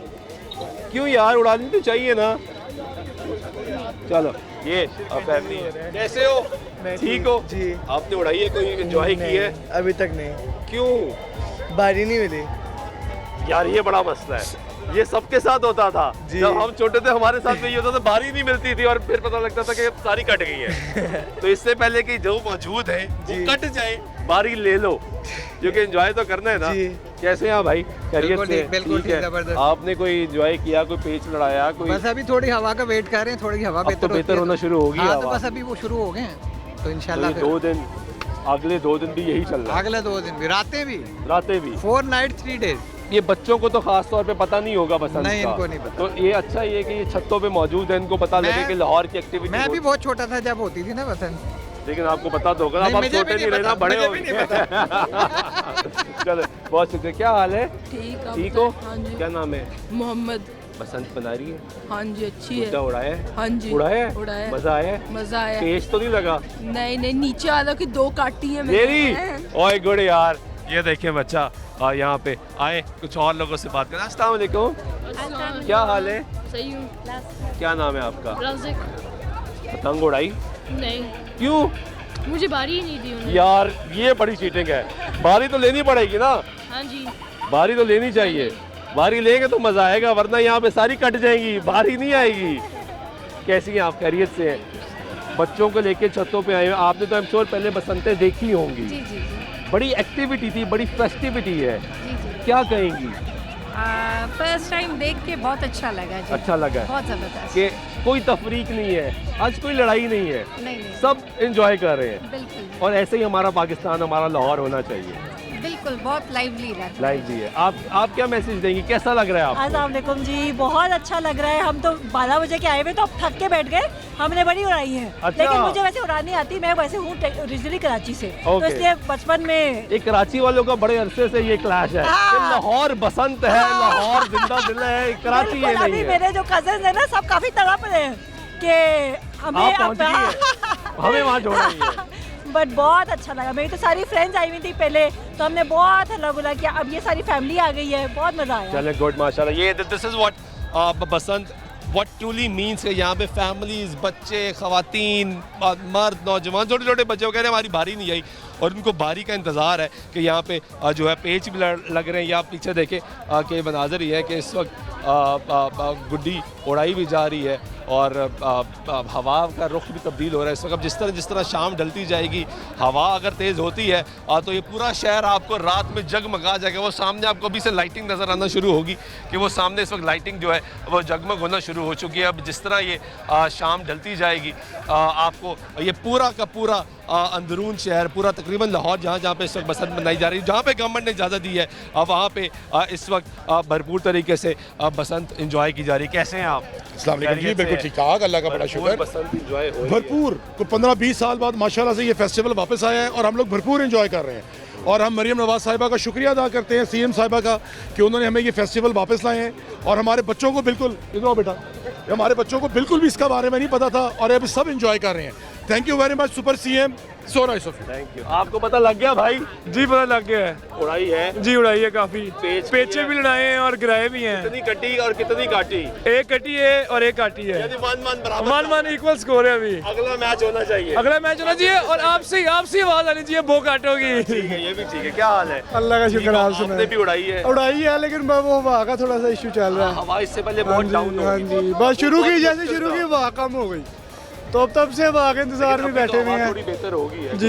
क्यों यार, उड़ानी तो चाहिए ना। चलो, ये फैमिली है। कैसे हो? ठीक हो जी। आपने उड़ाई है, कोई एंजॉय की है? अभी तक नहीं। क्यों? बारी नहीं मिली यार ये बड़ा मसला है। ये सबके साथ होता था। जब हम छोटे थे हमारे साथ में ये होता था, बारी नहीं मिलती थी और फिर पता लगता था कि सारी कट गई है। तो इससे पहले कि जो मौजूद है वो कट जाए, बारी ले लो, क्योंकि एंजॉय तो करना है ना। कैसे हैं भाई? खैरियत से? बिल्कुल ठीक है। आपने कोई एंजॉय किया, कोई पेच लड़ाया? कोई बस अभी थोड़ी हवा का वेट कर रहे हैं, थोड़ी हवा बेहतर होना शुरू होगी। हाँ, तो बस अभी वो शुरू हो गए हैं, तो इंशाल्लाह 2 दिन, अगले 2 दिन भी यही चल रहा है। अगले 2 दिन भी, रातें भी 4 नाइट 3 डेज। ये बच्चों को तो खास तौर पे पता नहीं होगा बसंत नहीं, का। इनको नहीं पता। तो ये अच्छा ये कि ये छतों पे मौजूद है, इनको पता लगे कि लाहौर की एक्टिविटी। मैं भी बहुत छोटा था जब होती थी ना बसंत, लेकिन आपको पता तो होगा। अब आप छोटे नहीं रहना, बड़े हो गए। चलो, बहुत शुक्रिया। क्या हाल है? ठीक हो? क्या नाम है? मोहम्मद। बसंत बना रही है? हाँ जी, अच्छी है। उड़ाया है? हाँ जी, उड़ाया है? उड़ाया। मजा आया? मजा आया। तेज तो नहीं लगा? नहीं, नीचे वालों की 2 काटी है मेरी। ओए गुड यार। ये देखिए बच्चा यहाँ पे आए, कुछ और लोगों से बात करें। अस्सलाम वालेकुम। क्या हाल है? सही हूँ। क्या नाम है आपका? राज़िक। पतंग उड़ाई? नहीं। क्यों? मुझे बारी ही नहीं दी उन्होंने। यार ये बड़ी चीटिंग है। बारी तो लेनी पड़ेगी ना। हाँ जी। बारी तो लेनी चाहिए। बारी लेंगे तो मजा आएगा, वरना यहाँ पे सारी कट जाएंगी, बारी नहीं आएगी। कैसी हैं आप? खैरियत से हैं? बच्चों को लेके छतों पे आए हो। आपने तो आई एम श्योर पहले बसंतें देखी होंगी। जी। बड़ी एक्टिविटी थी, बड़ी फेस्टिविटी है। क्या कहेंगी? फर्स्ट टाइम देख के बहुत अच्छा लगा जी। अच्छा लगा बहुत ज़बरदस्त। कि कोई तफरीक नहीं है, आज कोई लड़ाई नहीं है, नहीं। सब एंजॉय कर रहे हैं। बिल्कुल। और ऐसे ही हमारा पाकिस्तान, हमारा लाहौर होना चाहिए। बिल्कुल, बहुत लाइवली रहता है। लाइवली है। आप क्या मैसेज देंगी? कैसा लग रहा है आपको? अस्सलाम वालेकुम जी, बहुत अच्छा लग रहा है। हम तो 12 बजे के आए हुए, तो अब थक के बैठ गए। हमने बड़ी उड़ाई है। अच्छा। लेकिन मुझे वैसे उड़ानी आती, मैं वैसे हूँ ओरिजिनली कराची से, तो ओके। इसलिए बचपन में एक कराची वालों का बड़े अरसे से ये क्लैश है कि लाहौर बसंत है, लाहौर जिंदा दिल है, कराची ये बिल्कुल। नहीं अभी है। मेरे जो कजन है ना, सब काफी तड़प रहे हैं कि हमें आप पहुंच गई हैं, हमें वहाँ छोड़ा ही है। बट बहुत अच्छा लगा। मेरी तो सारी फ्रेंड्स आई हुई थी पहले, तो हमने बहुत हल्ला गुल्ला किया। अब ये सारी फैमिली आ गई है, बहुत मजा आया। चले गुड, माशाल्लाह। ये this is what Basant what truly means कि यहाँ पे फैमिलीज, बच्चे, खवातीन, मर्द, नौजवान, छोटे छोटे बच्चे वो कह रहे हैं हमारी बारी नहीं आई, और उनको बारी का इंतज़ार है कि यहाँ पे जो है पेच भी लग रहे हैं। या आप पीछे देखें कि मनाजर ये है कि इस वक्त गुड्डी उड़ाई भी जा रही है और हवा का रुख भी तब्दील हो रहा है इस वक्त। जिस तरह शाम ढलती जाएगी, हवा अगर तेज़ होती है तो ये पूरा शहर आपको रात में जगमगा जाएगा। वो सामने आपको अभी से लाइटिंग नज़र आना शुरू होगी कि वो सामने इस वक्त लाइटिंग जो है वो जगमग होना शुरू हो चुकी है। अब जिस तरह ये शाम ढलती जाएगी आपको ये पूरा का पूरा अंदरून शहर, पूरा तकरीबन लाहौर जहाँ पे इस वक्त बसंत मनाई जा रही है, जहाँ पे गवर्नमेंट ने इजाज़त दी है, वहाँ पे इस वक्त भरपूर तरीके से बसंत इंजॉय की जा रही है। कैसे हैं आप? अस्सलाम वालेकुम जी, बिल्कुल ठीक ठाक, अल्लाह का बड़ा शुक्र। बसंत इंजॉय हो भरपूर 15-20 साल बाद माशाल्लाह से ये फेस्टिवल वापस आया है और हम लोग भरपूर एंजॉय कर रहे हैं। और हम मरियम नवाज साहिबा का शुक्रिया अदा करते हैं, CM साहिबा का, कि उन्होंने हमें ये फेस्टिवल वापस लाए हैं। और हमारे बच्चों को बिल्कुल, इधर आओ बेटा, हमारे बच्चों को बिल्कुल भी इसका बारे में नहीं पता था और अभी सब इंजॉय कर रहे हैं। Thank you very much super CM, so nice of you. Thank you. आपको पता लग गया भाई? जी पता लग गया है। उड़ाई है जी, उड़ाई है काफी। पेचे भी भी लड़ाए हैं और गिराए भी हैं। कितनी कटी और कितनी काटी? एक कटी है और एक काटी है। यानी 1-1 इक्वल स्कोर है अभी। अगला मैच होना चाहिए। अगला मैच होना चाहिए और आपसे आवाज आनी चाहिए, वो काटोगी। ठीक है, ये भी ठीक है। क्या हाल है? अल्लाह का शुक्र। आपने भी उड़ाई है? उड़ाई है, लेकिन वो वहाँ का थोड़ा सा इशू चल रहा है। हवा इससे पहले बहुत डाउन हो गई। बस शुरू की, जैसे शुरू की वहाँ कम हो गई। तो अब तब से अब आगे इंतजार में बैठे हुए हैं। थोड़ी बेहतर होगी है जी।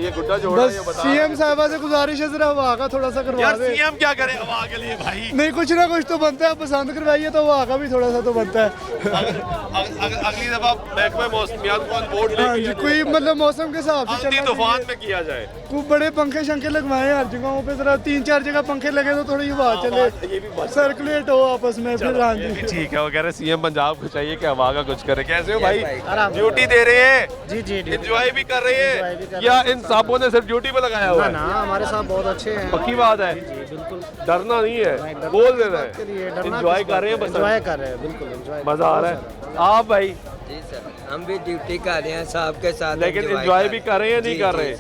ये गुड्डा जोड़ा बस ये बता सीएम साहबा से गुजारिश है जरा हवा का थोड़ा सा करवा यार दे। सीएम क्या करे हवा के लिए भाई? नहीं कुछ ना कुछ तो बनता है, पसंद करवाइए तो हवा का भी थोड़ा सा तो बनता है। अगली दफा महकमे मौसमियात को वोट हाँ जी, कोई मतलब मौसम के हिसाब से आंधी चलना तूफान चाहिए। में किया जाए। खूब बड़े पंखे शंखे लगवाए हर जगहों पे, जरा 3-4 जगह पंखे लगे तो थोड़ी हवा चले, सर्कुलेट हो आपस में फिर। हाँ जी ठीक है, वो कह रहे सीएम पंजाब को चाहिए कि हवा का कुछ करे। कैसे हो भाई? ड्यूटी दे रहे हैं? जी जी एंजॉय भी कर रहे हैं या इन साहबों ने सिर्फ ड्यूटी पे लगाया हुआ है? ना हमारे साथ बहुत अच्छे हैं। पक्की बात है, डरना नहीं है, बोल दे रहे हैं, एंजॉय कर रहे हैं, बस एंजॉय कर रहे हैं, बिल्कुल एंजॉय मजा आ रहा है। आप भाई? जी सर, हम भी ड्यूटी कर रहे हैं साहब के साथ, लेकिन एंजॉय भी कर रहे हैं नहीं कर रहे?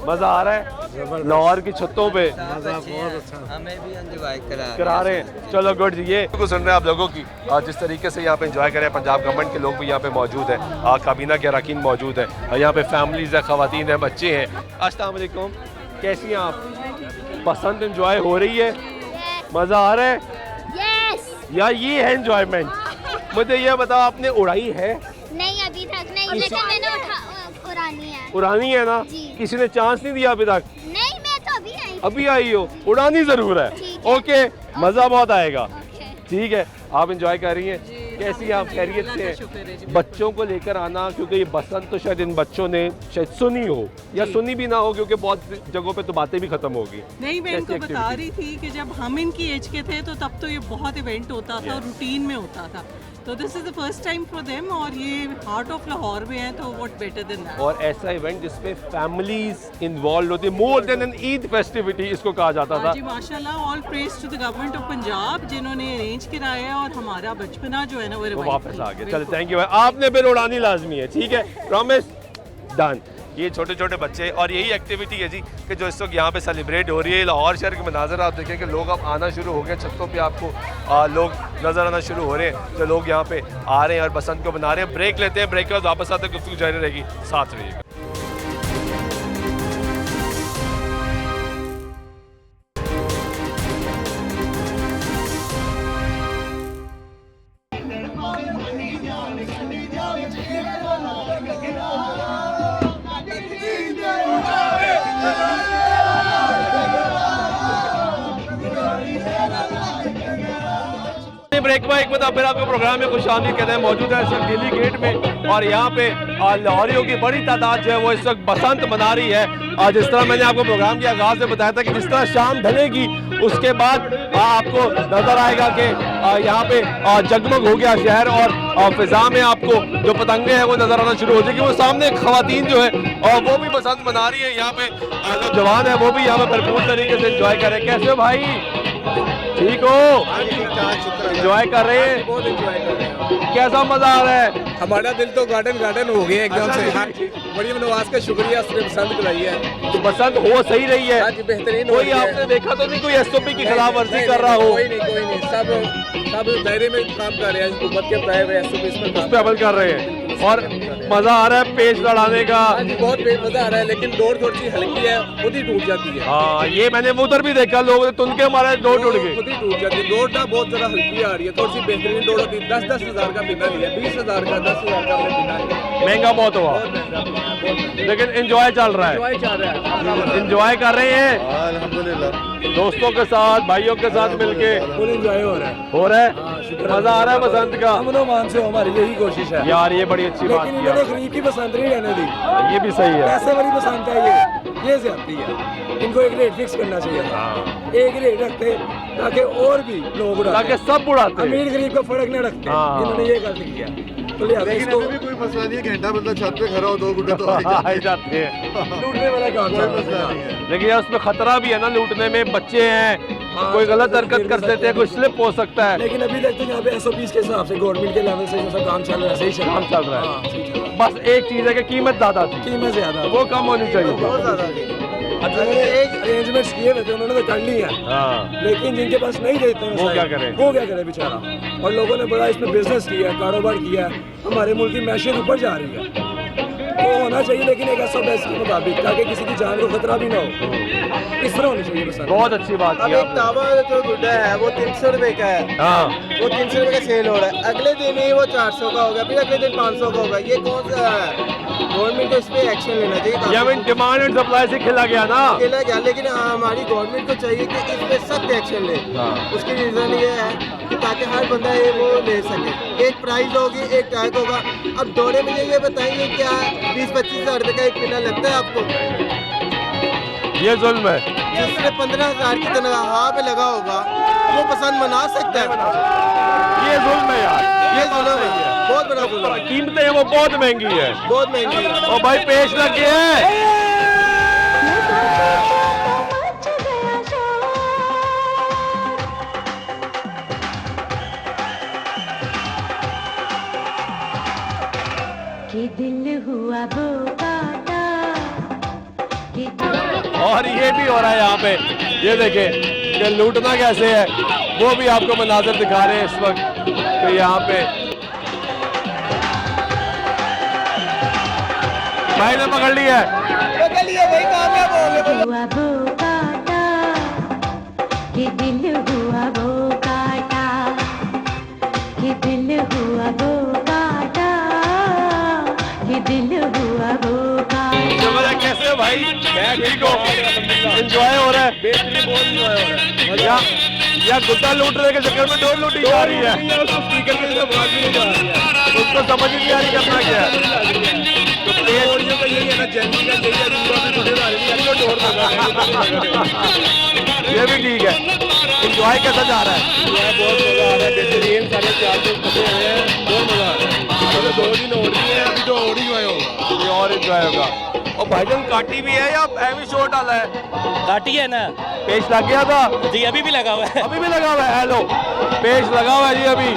मजा आ रहा है लाहौर की छतों पे? हमें भी एंजॉय करा रहे हैं। चलो गुड जी। ये कुछ सुन रहे हैं आप लोगों की, जिस तरीके से यहाँ पे एंजॉय करें। पंजाब गवर्नमेंट के लोग भी यहाँ पे मौजूद हैं, काबीना के अरकान मौजूद हैं, यहाँ पे फैमिलीज है, खवातीन है, बच्चे हैं। अस्सलाम वालेकुम, कैसी हैं आप? पसंद एंजॉय हो रही है? मज़ा आ रहा है? या ये है एंजॉयमेंट? मुझे ये बताओ, आपने उड़ाई है? नहीं अभी तक नहीं, लेकिन मैंने उड़ानी है। उड़ानी है ना? किसी ने चांस नहीं दिया अभी तक? नहीं, मैं तो अभी आई हो, उड़ानी जरूर है। ओके, मजा बहुत आएगा। ठीक है, आप एंजॉय कर रही हैं? कैसी आप खैरियत से हैं? बच्चों को लेकर आना, क्योंकि ये बसंत तो शायद इन बच्चों ने शायद सुनी हो या सुनी भी ना हो, क्योंकि बहुत जगहों पे तो बातें भी खत्म होगी। नहीं, मैं इनको बता रही थी कि जब हम इनकी एज के थे तो तब तो ये बहुत इवेंट होता था, रूटीन में होता था। तो this is the first time for them, और ये हार्ट ऑफ लाहौर में है, तो व्हाट बेटर देन दैट। और ऐसा इवेंट जिसमें फैमिलीज इन्वॉल्व होती है, more than an Eid festivity इसको कहा जाता था। जी माशाल्लाह, all praise to the government of Punjab जिन्होंने अरेंज कराया है, और हमारा बचपना जो है ना वो वापस आ गया। चलो थैंक यू भाई, आपने बिल उड़ानी लाजमी है। ठीक है, प्रॉमिस, डन। ये छोटे छोटे बच्चे, और यही एक्टिविटी है जी कि जो इस वक्त यहाँ पे सेलिब्रेट हो रही है। लाहौर शहर के मनाजर आप देखें कि लोग अब आना शुरू हो गए, छतों पे आपको लोग नज़र आना शुरू हो रहे हैं, जो लोग यहाँ पे आ रहे हैं और बसंत को बना रहे हैं। ब्रेक लेते हैं, ब्रेक के बाद वापस आते हैं, गुफ्तगू जारी रहेगी, साथ रहिएगा। ब्रेक में एक बार फिर आपके प्रोग्राम में खुश आमदीद कहते हैं। मौजूद है इस वक्त दिल्ली गेट में, और यहाँ पे लाहौरियों की बड़ी तादाद जो है वो इस वक्त बसंत मना रही है। जिस तरह मैंने आपको प्रोग्राम के आगाज में बताया था कि जिस तरह शाम ढलेगी उसके बाद आपको नजर आएगा कि यहाँ पे जगमग हो गया शहर, और फिजा में आपको जो पतंगे हैं वो नजर आना शुरू हो जाएगी। वो सामने खवातीन जो है और वो भी बसंत मना रही है। यहाँ पे जो जवान है वो भी यहाँ पे भरपूर तरीके से एंजॉय कर रहे हैं। कैसे हो भाई? ठीक हो? एंजॉय कर रहे हैं? बहुत एंजॉय कर रहे हैं। कैसा मजा आ रहा है? हमारा दिल तो गार्डन गार्डन हो गया एकदम से। मरियम नवाज का शुक्रिया, उसने बसंत कराई है। तो बसंत हो सही रही है? बेहतरीन। कोई आपने देखा तो नहीं कोई एसओपी की खिलाफ वर्जी कर रहा हो? कोई नहीं, सब दायरे में काम कर रहे हैं। हुकूमत के प्राइव एसओपी इस पे अमल कर रहे हैं, और मजा आ रहा है पेच लड़ाने का। बहुत मजा आ रहा है, लेकिन डोर थोड़ी सी हल्की है, खुद ही टूट जाती है। हाँ, ये मैंने उधर भी देखा, लोग तुन के हमारे डोर टूट गए, खुद ही टूट जाती है। डोर ना बहुत ज्यादा हल्की आ रही है, थोड़ी सी बेहतरीन डोर होती है। 10-10 हज़ार का बिना लिया, 20,000 का, 10,000 का बिना लिया। महंगा बहुत हुआ, लेकिन एंजॉय चल रहा है। एंजॉय कर रहे हैं अल्हम्दुलिल्लाह, दोस्तों के साथ, भाइयों के साथ मिलके फुल एंजॉय हो रहा है। हो रहा है, मजा आ रहा है बसंत का। अमन से हमारी यही कोशिश है यार, ये बड़ी अच्छी बात लेकिन इन्होंने गरीब की बसंत नहीं रहने दी। ये भी सही है, पैसे वाली बसंत है ये ज्यादती है। इनको एक रेट फिक्स करना चाहिए था, एक रेट रखते ताकि और भी लोग उड़ाते, ताकि सब उड़ाते, अमीर गरीब का फर्क न रखते। इन्होंने ये गलती किया, तो लेकिन अभी भी कोई मसला नहीं है। घंटा मतलब छत पे खड़ा हो, 2 गुड्डे तो आ जाते हैं। लूटने वाला काम कोई मसला नहीं है। लेकिन यार उसमें खतरा भी है ना, लूटने में बच्चे हैं, कोई गलत हरकत कर देते हैं, कोई स्लिप हो सकता है। लेकिन अभी तक तो यहाँ पे एसओपी के हिसाब से गवर्नमेंट के लेवल से जैसा काम चल रहा है, सही काम चल रहा है। बस एक चीज है कि कीमत ज्यादा थी, कीमत ज्यादा, वो कम होनी चाहिए। बहुत ज्यादा थी। अरेंजमेंट्स किए हुए थे उन्होंने, तो कर ली है। लेकिन जिनके पास नहीं देते वो क्या करें? वो क्या करे बेचारा। और लोगों ने बड़ा इसमें बिजनेस किया है, कारोबार किया है। हमारे मुल्क की मैशियत ऊपर जा रही है, वो होना चाहिए, लेकिन एक SOS के मुताबिक, ताकि किसी की जान को खतरा भी ना हो। इस तरह होनी चाहिए बस। बहुत अच्छी बात की एक तावा जो गुड्डा है वो 300 रुपए का है, हाँ वो 300 रुपए का सेल हो रहा है, अगले दिन ही वो 400 का होगा, फिर अगले दिन 500 का होगा। ये कौन सा है? गवर्नमेंट को इस पे एक्शन लेना चाहिए। ये डिमांड एंड सप्लाई से खिला गया ना, खिला गया, लेकिन हमारी गवर्नमेंट को चाहिए कि इस पे सख्त एक्शन ले। उसकी रीज़न ये है कि ताकि हर बंदा ये वो ले सके। एक प्राइस होगी, एक टैग होगा। अब दौड़े में ये बताइए क्या 20-25 हज़ार रुपये का एक पिना लगता है आपको? ये जुल्म है। जिसने 15,000 की तनख्वाह पे लगा होगा वो पसंद मना सकता है। ये जुल्म है यार, ये जुल्म है, बहुत बड़ा जुल्म है। कीमतें वो बहुत महंगी है, बहुत महंगी है। और भाई पेश लग गए हैं। दिल हुआ और ये भी हो रहा है यहाँ पे, ये देखें कि लूटना कैसे है, वो भी आपको मनाज़र दिखा रहे हैं इस वक्त। तो यहाँ पे भाई ने पकड़ लिया है, वही कामयाब हो गए। कि दिल हुआ वो काटा, कि दिल हुआ वो काटा, कि दिल हुआ वो काटा। कैसे भाई? ठीक हो, एंजॉय हो रहा है या गुड्डा लूटने के चक्कर में डोर लूटी जा रही है? उसको समझ ही नहीं आ रही करना क्या है। ये भी ठीक है। एंजॉय कैसा जा रहा है? बहुत मजा आ रहा है। बेहतरीन सारे 4 दिन फंसे हुए हैं, बहुत मजा आ रहा है। 2 दिन हो रही है, अभी तो और एंजॉय होगा। ये और एंजॉय होगा। और भाईजान काटी भी है या एवी शॉट डाला है? काटी है ना, पेश लग गया था जी, अभी भी लगा हुआ है। अभी भी लगा हुआ है। हेलो, पेश लगा हुआ है जी अभी,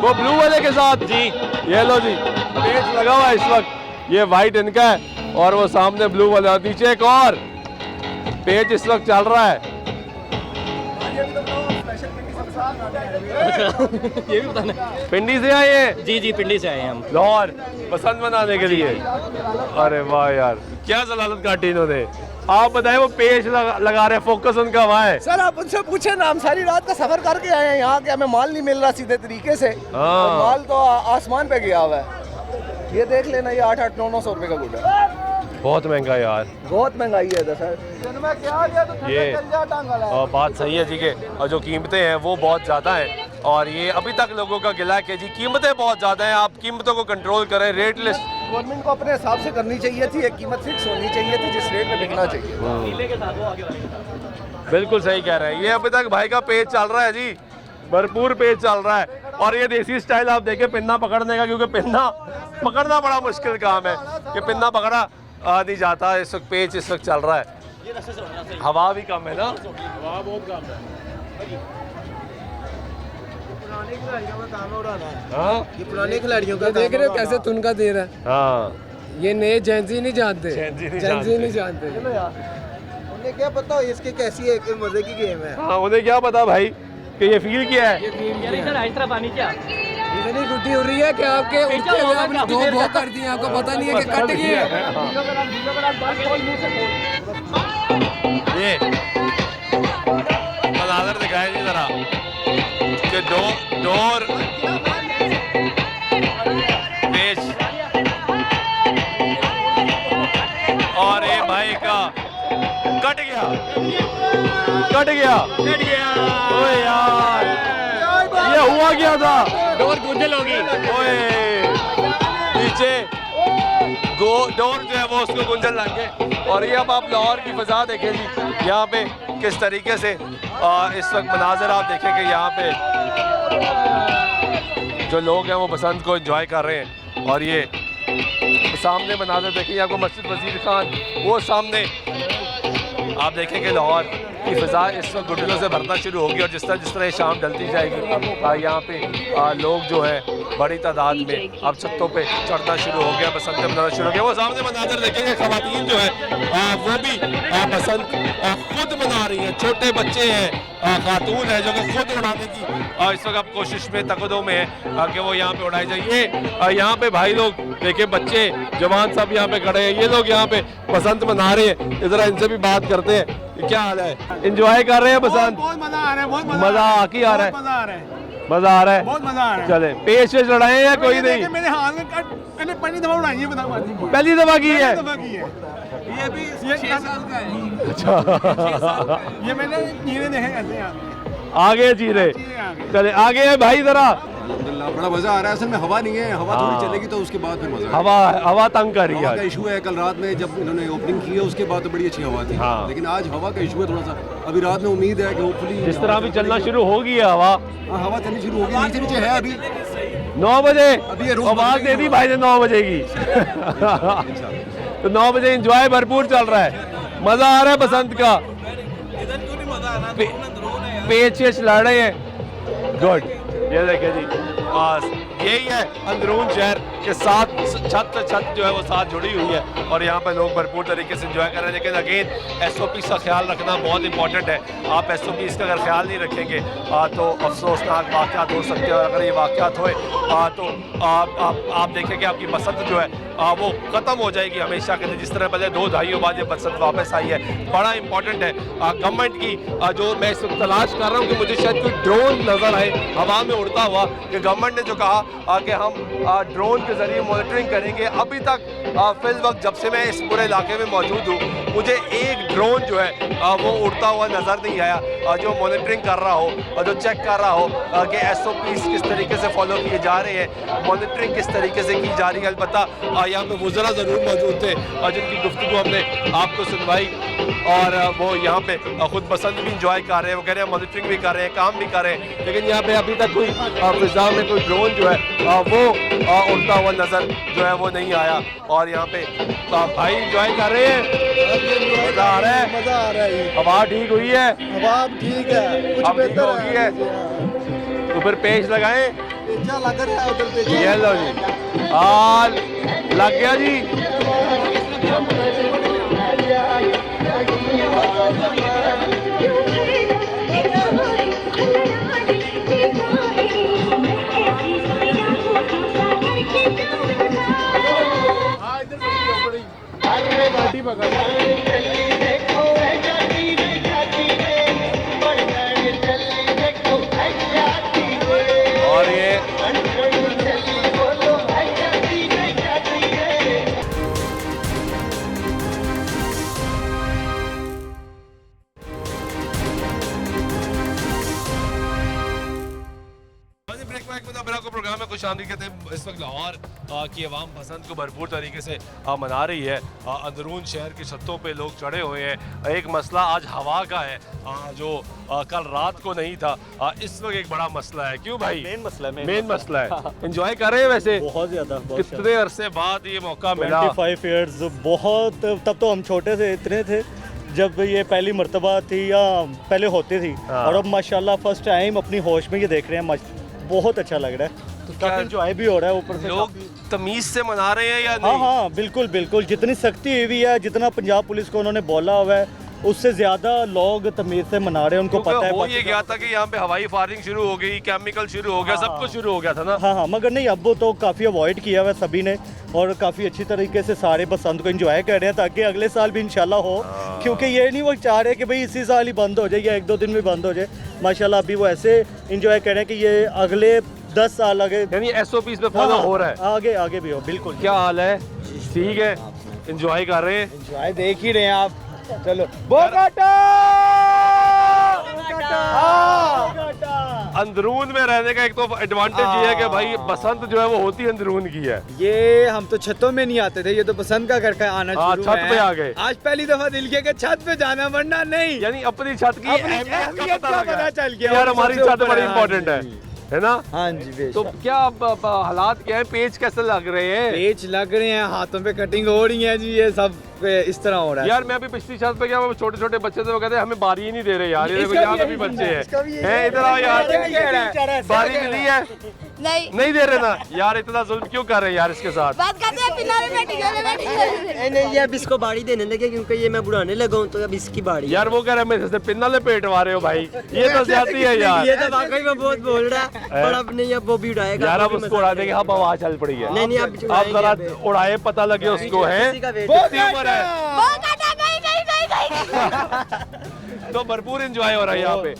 वो ब्लू वाले के साथ जी। ये लो जी, पेश लगा हुआ है इस वक्त। ये वाइट इनका है और वो सामने ब्लू वाला, नीचे एक और पेज इस वक्त चल रहा है। ये भी बताना। पिंडी से आए हैं? जी, पिंडी से आए हैं हम, लाहौर बसंत मनाने के लिए। अरे वाह यार, क्या जलालत काटी इन्होंने। आप बताएं, वो पेश लगा रहे हैं, फोकस उनका वहाँ है। सर आप उनसे पूछे ना, हम सारी रात का सफर करके आए हैं यहाँ के, हमें माल नहीं मिल रहा सीधे तरीके से। माल तो आसमान पे गया हुआ है। ये देख लेना, ये 800-900 रुपये का गुड है। बहुत महंगा यार, बहुत महंगाई है इधर सर। ये और बात सही है जी के, और जो कीमतें हैं वो बहुत ज़्यादा हैं। और ये अभी तक लोगों का गिला है कि जी कीमतें बहुत ज़्यादा हैं, आप कीमतों को कंट्रोल करें। रेट लिस्ट गवर्नमेंट को अपने हिसाब से करनी चाहिए थी, एक कीमत फिक्स होनी चाहिए थी जिस रेट में बिकना चाहिए। बिल्कुल सही कह रहे हैं। ये अभी तक भाई का पेज चल रहा है जी, भरपूर पेज चल रहा है। और ये देसी स्टाइल आप देखें पिन्ना पकड़ने का, क्योंकि पिन्ना पकड़ना बड़ा मुश्किल काम है कि पिन्ना पकड़ा नहीं जाता। इस वक्त पेज इस वक्त चल रहा है, हवा भी कम है ना, हवा बहुत कम है। ये पुराने खिलाड़ियों का देख रहे हो कैसे तुनका दे रहा है। हाँ, ये नए जेंजी नहीं जानते, जेंजी नहीं जानते। उन्हें क्या पता हो इसके कैसी एक मजे की गेम है। हाँ, उन्हें क्या पता भाई कि ये फील किया है। इतनी गुड्डी हो रही है कि आपके उठते हुए आपने 2 बहुत कर दिए, आपको पता नहीं है कि कट गई है। ये मनाज़र दिखाए जी जरा कि डोर पेश और ये भाई का कट गया। ओए यार, ये हुआ क्या था? डोर गुंजल होगी। ओए नीचे डोर जो है वो उसको गुंजन लग गए। और ये अब आप लाहौर की फ़ज़ा देखें जी, यहाँ पे किस तरीके से इस वक्त मनाज़र आप देखें कि यहाँ पे जो लोग हैं वो बसंत को एंजॉय कर रहे हैं। और ये सामने मनाज़र देखें, आपको मस्जिद वज़ीर खान, वो सामने आप देखें कि लाहौर की फ़ज़ा इस वक्त गुड्डलों से भरना शुरू होगी। और जिस तरह शाम ढलती जाएगी, यहाँ पे लोग जो है बड़ी तादाद में अब छतों पे चढ़ना शुरू हो गया, बसंत मनाना शुरू हो गया। वो सामने मनाजर देखेंगे, खवातीन जो है वो भी बसंत खुद मना रही हैं। छोटे बच्चे हैं, खातून है जो कि खुद उड़ाने की इस वक्त कोशिश में तकदो में है कि वो यहाँ पे उड़ाई जाए। यहाँ पे भाई लोग देखे, बच्चे जवान सब यहाँ पे खड़े हैं, ये लोग यहाँ पे बसंत मना रहे हैं। इधर इनसे भी बात करते हैं, क्या हाल है? एंजॉय कर रहे हैं बसंत? बहुत मजा आ रहा है, बहुत मजा आ की आ रहा है, मजा आ रहा है, मजा आ रहा है, बहुत मजा आ रहा है। चले पेश वेश लड़ाए या कोई नहीं? मेरे हाथ में मैंने पहली दफा उड़ाई है, पहली दफा की है। ये भी 6 साल का है। अच्छा, ये मैंने जीरे देखे ऐसे यहाँ आगे जीरे, चले आगे है भाई जरा। अल्हम्दुलिल्लाह बड़ा मजा आ रहा है। असल में हवा नहीं है, हवा थोड़ी चलेगी तो उसके बाद फिर मजा आएगा। हवा तंग कर रही है। हवा का इशू है, कल रात में जब इन्होंने ओपनिंग की है उसके बाद तो बड़ी अच्छी हवा थी, लेकिन आज हवा का इशू है थोड़ा सा। अभी रात में उम्मीद है कि होपफुली जिस तरह भी चलना शुरू होगी हवा, हवा चलनी शुरू होगी। नीचे नीचे है अभी 9 बजे अभी ये आवाज दे दी भाई ने 9 बजे की। तो 9 बजे एंजॉय भरपूर चल रहा है, मजा आ रहा है बसंत का। पेच लड़ रहे हैं, गुड। ये देखिए जी, यही है अंदरून शहर के साथ छत जो है वो साथ जुड़ी हुई है और यहाँ पे लोग भरपूर तरीके से एंजॉय कर रहे हैं। लेकिन अगेन SOP का ख्याल रखना बहुत इंपॉर्टेंट है। आप SOP का अगर ख्याल नहीं रखेंगे तो अफसोसनाक वाक़यात हो सकते हैं, और अगर ये वाक़यात होए तो आप देखेंगे आपकी बसंत जो है वो ख़त्म हो जाएगी हमेशा के लिए। जिस तरह पहले 2 दहाइयों बाद ये बसंत वापस आई है, बड़ा इंपॉर्टेंट है गवर्नमेंट की जो मैं इस वक्त तलाश कर रहा हूँ कि मुझे शायद कोई ड्रोन नज़र आए हवा में उड़ता हुआ, कि गवर्नमेंट ने जो कहा कि हम ड्रोन के ज़रिए मॉनिटरिंग करेंगे। अभी तक फिल वक्त जब से मैं इस पूरे इलाके में मौजूद हूँ, मुझे एक ड्रोन जो है वो उड़ता हुआ नज़र नहीं आया जो मॉनिटरिंग कर रहा हो और जो चेक कर रहा हो कि SOPs किस तरीके से फॉलो किए जा रहे हैं, मॉनिटरिंग किस तरीके से की जा रही है। अलबत्ता यहाँ पे वज़रा ज़रूर मौजूद थे जिनकी गुफ्तगू हमने आपको सुनवाई, और वो यहाँ पे खुद बसंत भी इंजॉय कर रहे हैं। वो कह रहे हैं मॉनिटरिंग भी कर रहे हैं, काम भी कर रहे हैं, लेकिन यहाँ पे अभी तक कोई फिजा में कोई ड्रोन जो है वो उड़ता हुआ नज़र जो है वो नहीं आया। और यहाँ पे भाई इंजॉय कर रहे हैं, मज़ा आ रहा है, मजा आ रहा है। हवा ठीक हुई है, हवा ठीक है, कुछ बेहतर हो गई है, तो फिर पेच लगाएं। लग रहा है उधर पे, ये लो जी, लग गया जी। और ये प्रोग्राम में खुश आमदीद कहते हैं। इस वक्त लाहौर की आवाम बसंत को भरपूर तरीके से मना रही है। अंदरून शहर की छतों पे लोग चढ़े हुए हैं। एक मसला आज हवा का है जो कल रात को नहीं था, इस वक्त एक बड़ा मसला है। क्यों भाई? मेन मसला है। एंजॉय कर रहे हैं वैसे? बहुत ज़्यादा। कितने अरसे बाद ये मौका मिला? 25 ईयर्स, बहुत। तब तो हम छोटे थे, इतने थे जब ये पहली मर्तबा थी या पहले होती थी, और अब माशाल्लाह फर्स्ट टाइम अपनी होश में ये देख रहे हैं। बहुत अच्छा लग रहा है, तो काफी एंजॉय भी हो रहा है। ऊपर से लोग तमीज से मना रहे हैं या नहीं? हाँ, बिल्कुल बिल्कुल। जितनी सख्ती हुई है, जितना पंजाब पुलिस को उन्होंने बोला हुआ है, उससे ज्यादा लोग तमीज से मना रहे हैं। उनको पता है। हो ये गया था कि यहाँ पे हवाई फायरिंग शुरू हो गई, केमिकल शुरू हो गया, सब कुछ शुरू हो गया था ना? हाँ, मगर नहीं, अब वो तो काफ़ी अवॉइड किया हुआ है सभी ने, और काफ़ी अच्छी तरीके से सारे बसंत को एंजॉय कर रहे हैं, ताकि अगले साल भी इंशाल्लाह हो। क्योंकि ये नहीं वो चाह रहे कि भाई इसी साल ही बंद हो जाए या 1-2 दिन में बंद हो जाए। माशाल्लाह अभी वो ऐसे इंजॉय कर रहे हैं कि ये अगले 10 साल आगे, यानी SOPs पे फॉलो हो रहा है। आगे भी हो। बिल्कुल। क्या हाल है? ठीक है, एंजॉय कर रहे हैं? एंजॉय देख ही रहे हैं आप। चलो अंदरून में रहने का एक तो एडवांटेज ये है कि भाई बसंत जो है वो होती अंदरून की है। ये हम तो छतों में नहीं आते थे, ये तो बसंत का करके आना शुरू छत पे आ गए। आज पहली दफा दिल किया कि छत पे जाना, वरना नहीं। यानी अपनी छत की अहमियत का पता चल गया यार, हमारी छत बड़ी इंपॉर्टेंट है ना? हाँ जी। तो क्या हालात क्या है? पेच कैसे लग रहे हैं? पेच लग रहे हैं, हाथों पे कटिंग हो रही है जी। ये सब पे इस तरह हो रहा है। यार मैं भी पिछली छत पे गया, वो छोटे छोटे बच्चे थे, वो कहते हैं हमें बारी ही नहीं दे रहे यार, ये देखो यहाँ पे भी बच्चे हैं, इधर आओ यार, बारी मिली है नहीं दे रहे ना यार, इतना जुल्म क्यों कर रहे हैं यार इसके साथ। बात करते हैं पिन्ना में बैठी नहीं ये अब इसको बाड़ी देने लगे क्योंकि ये मैं बुढ़ाने लगा हूं, तो अब इसकी बाड़ी। यार वो कह रहे हैं मेरे से पिन्ना लपेटवा रहे हो भाई, ये तो ज्यादती है यार। ये तो वाकई में बहुत बोल रहा है, पर अब नहीं, अब वो भी उड़ाएगा यार, अब उसको उड़ा देंगे, अब आवाज चल पड़ी है। नहीं अब जरा उड़ाए, पता लगे उसको है कितनी उम्र है। तो भरपूर एंजॉय हो रहा है यहाँ पे,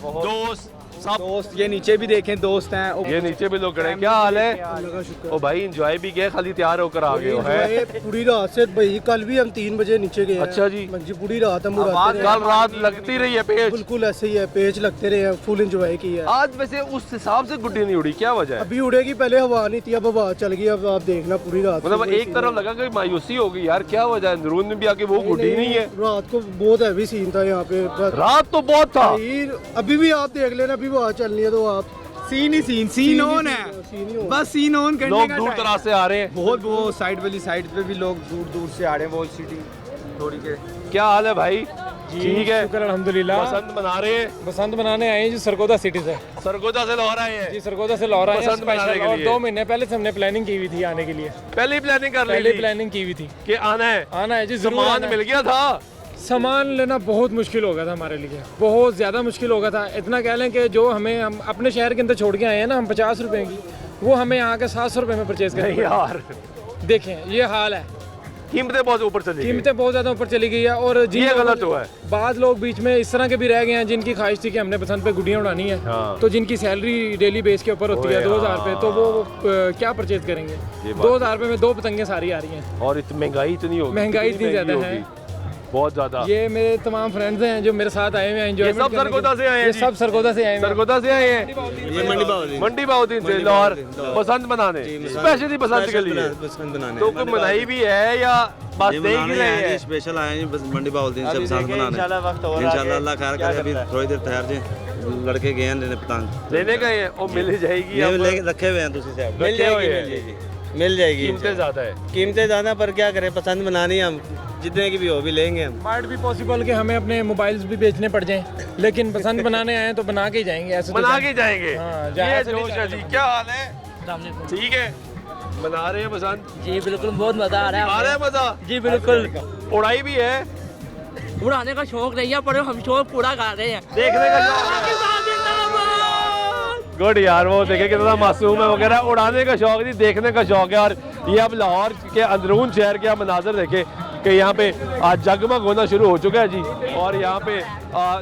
दोस्त ये नीचे भी देखें, दोस्त हैं, ये नीचे भी लोग खड़े हैं। क्या हाल है? ओ भाई एंजॉय भी गए, खाली तैयार होकर आ गए हो है? पूरी रात से भाई, कल भी हम 3 बजे नीचे गए। अच्छा जी, पूरी रात हम कल रात लगती रही है पेच? बिल्कुल ऐसे ही है, पेच लगते रहे, फुल एंजॉय किया। आज वैसे उस हिसाब से गुड्डी नहीं उड़ी, क्या वजह है? अभी उड़ेगी, पहले हवा नहीं थी, अब हवा चल गई, अब आप देखना पूरी रात। मतलब एक तरफ लगा कि मायूसी होगी यार, क्या वजह है? अंदरून में भी आके वो गुड्डी नहीं है। रात को बहुत हैवी सीन था यहाँ पे, रात तो बहुत था, अभी भी आप देख लेना, अभी हवा चलनी है तो सीन ऑन है, बस सीन ऑन करने लोग का दूर दराज से आ रहे हैं, बहुत वो साइड वाली साइड पे भी लोग दूर दूर से आ रहे हैं, वॉल सिटी थोड़ी के। क्या हाल है भाई? ठीक है, शुक्र अल्हम्दुलिल्लाह। बसंत मना रहे हैं? बसंत मनाने आए हैं जी, सरगोदा सिटी से। सरगोदा से लाहौर आए हैं जी? सरगोदा से लाहौर आए हैं बसंत मनाने के और लिए। 2 महीने पहले से हमने प्लानिंग की हुई थी आने के लिए। पहले ही प्लानिंग कर ली? पहले प्लानिंग की हुई थी कि आना है जी, सामान मिल गया था? सामान लेना बहुत मुश्किल हो गया था हमारे लिए, बहुत ज़्यादा मुश्किल हो गया था। इतना कह लें कि जो हम अपने शहर के अंदर छोड़ के आए हैं ना, हम 50 रुपए की, वो हमें यहाँ के 700 रुपए में परचेज करें यार। देखें ये हाल है, कीमतें बहुत ऊपर चली गई, कीमतें बहुत ज़्यादा ऊपर चली गई है। और ये गलत हुआ है। बाद लोग बीच में इस तरह के भी रह गए हैं जिनकी ख्वाहिश थी कि हमने बसंत पे गुड्डियाँ उड़ानी है, तो जिनकी सैलरी डेली बेस के ऊपर होती है 2000 रुपये, तो वो क्या परचेज करेंगे? 2000 रुपये में 2 पतंगें सारी आ रही हैं। और महंगाई इतनी होगी, महंगाई इतनी ज़्यादा है, बहुत ज्यादा। ये मेरे तमाम फ्रेंड्स हैं जो मेरे साथ आए हुए हैं, एंजॉयमेंट सब सरगोदा से आए हैं? ये सब सरगोदा से आए हैं। सरगोदा से आए हैं, ये मंडी बाउद्दीन से लाहौर बसंत मनाने, स्पेशली बसंत के लिए। तो कोई मनाई भी है या बस देख ही रहे हैं? स्पेशल आए हैं बस मंडी बाउद्दीन से बसंत मनाने, इंशाल्लाह अल्लाह खैर करे। अभी थोड़ी देर ठहर जाए, लड़के गए हैं लेने पतंग, लेने गए हैं, वो मिल जाएगी? रखे हुए हैं दूसरी साइड, मिल जाएगी। कीमतें ज्यादा है, कीमतें ज़्यादा, पर क्या करें, पसंद बनानी हम, जितने की भी हो भी लेंगे हम। माइट भी पॉसिबल कि हमें अपने मोबाइल्स भी बेचने पड़ जाएं, लेकिन पसंद बनाने आए हैं तो बना के ही जाएंगे, ऐसे बना के जाएंगे। हाँ, ये जोश है जी। क्या हाल है? ठीक है, मना रहे हैं बसंत जी? बिल्कुल, बहुत मजा आ रहा है। आ रहा है मजा जी बिल्कुल, उड़ाई भी है, उड़ाने का शौक नहीं है पर हम शौक पूरा कर रहे हैं, देखने का। गुड यार, वो देखे कितना मासूम है वगैरह, उड़ाने का शौक नहीं, देखने का शौक है। और ये अब लाहौर के अंदरून शहर के आप मनाजर देखे कि यहाँ पे आज जगमग होना शुरू हो चुका है जी, और यहाँ पे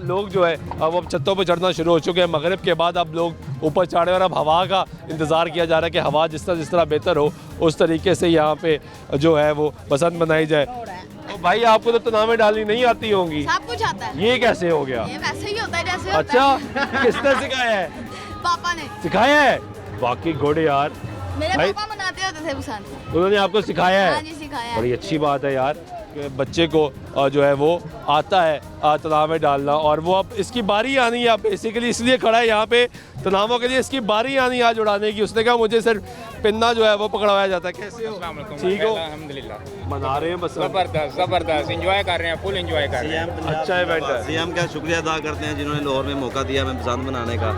लोग जो है अब छतों पे चढ़ना शुरू हो चुके हैं। मगरिब के बाद अब लोग ऊपर चढ़े और अब हवा का इंतज़ार किया जा रहा है कि हवा जिस तरह बेहतर हो उस तरीके से यहाँ पे जो है वो बसंत मनाई जाए। तो भाई आपको तो तनावे डालनी नहीं आती होंगी? सब कुछ आता है। ये कैसे हो गया? ये वैसे ही होता है जैसे अच्छा, किसने सिखाया है? पापा ने सिखाया है? बाकी गुड यार, मेरे भाई पापा मनाते होते थे बसंत, उन्होंने आपको सिखाया है? हाँ जी, सिखाया है। बड़ी अच्छी बात है यार, बच्चे को जो है वो आता है तनाव में डालना, और वो अब इसकी बारी आनी है। बेसिकली इसलिए खड़ा है यहाँ पे तनावों के लिए, इसकी बारी आनी है आज उड़ाने की। उसने कहा मुझे सिर्फ पिन्ना जो है वो पकड़वाया जाता है। कैसे हो? ठीक हो? अल्हम्दुलिल्लाह, मना रहे हैं बस, जबरदस्त एंजॉय कर रहे हैं, फुल एंजॉय कर रहे हैं। अच्छा इवेंट है। सीएम का शुक्रिया अदा करते हैं जिन्होंने लाहौर में मौका दिया हमें बसंत मनाने का,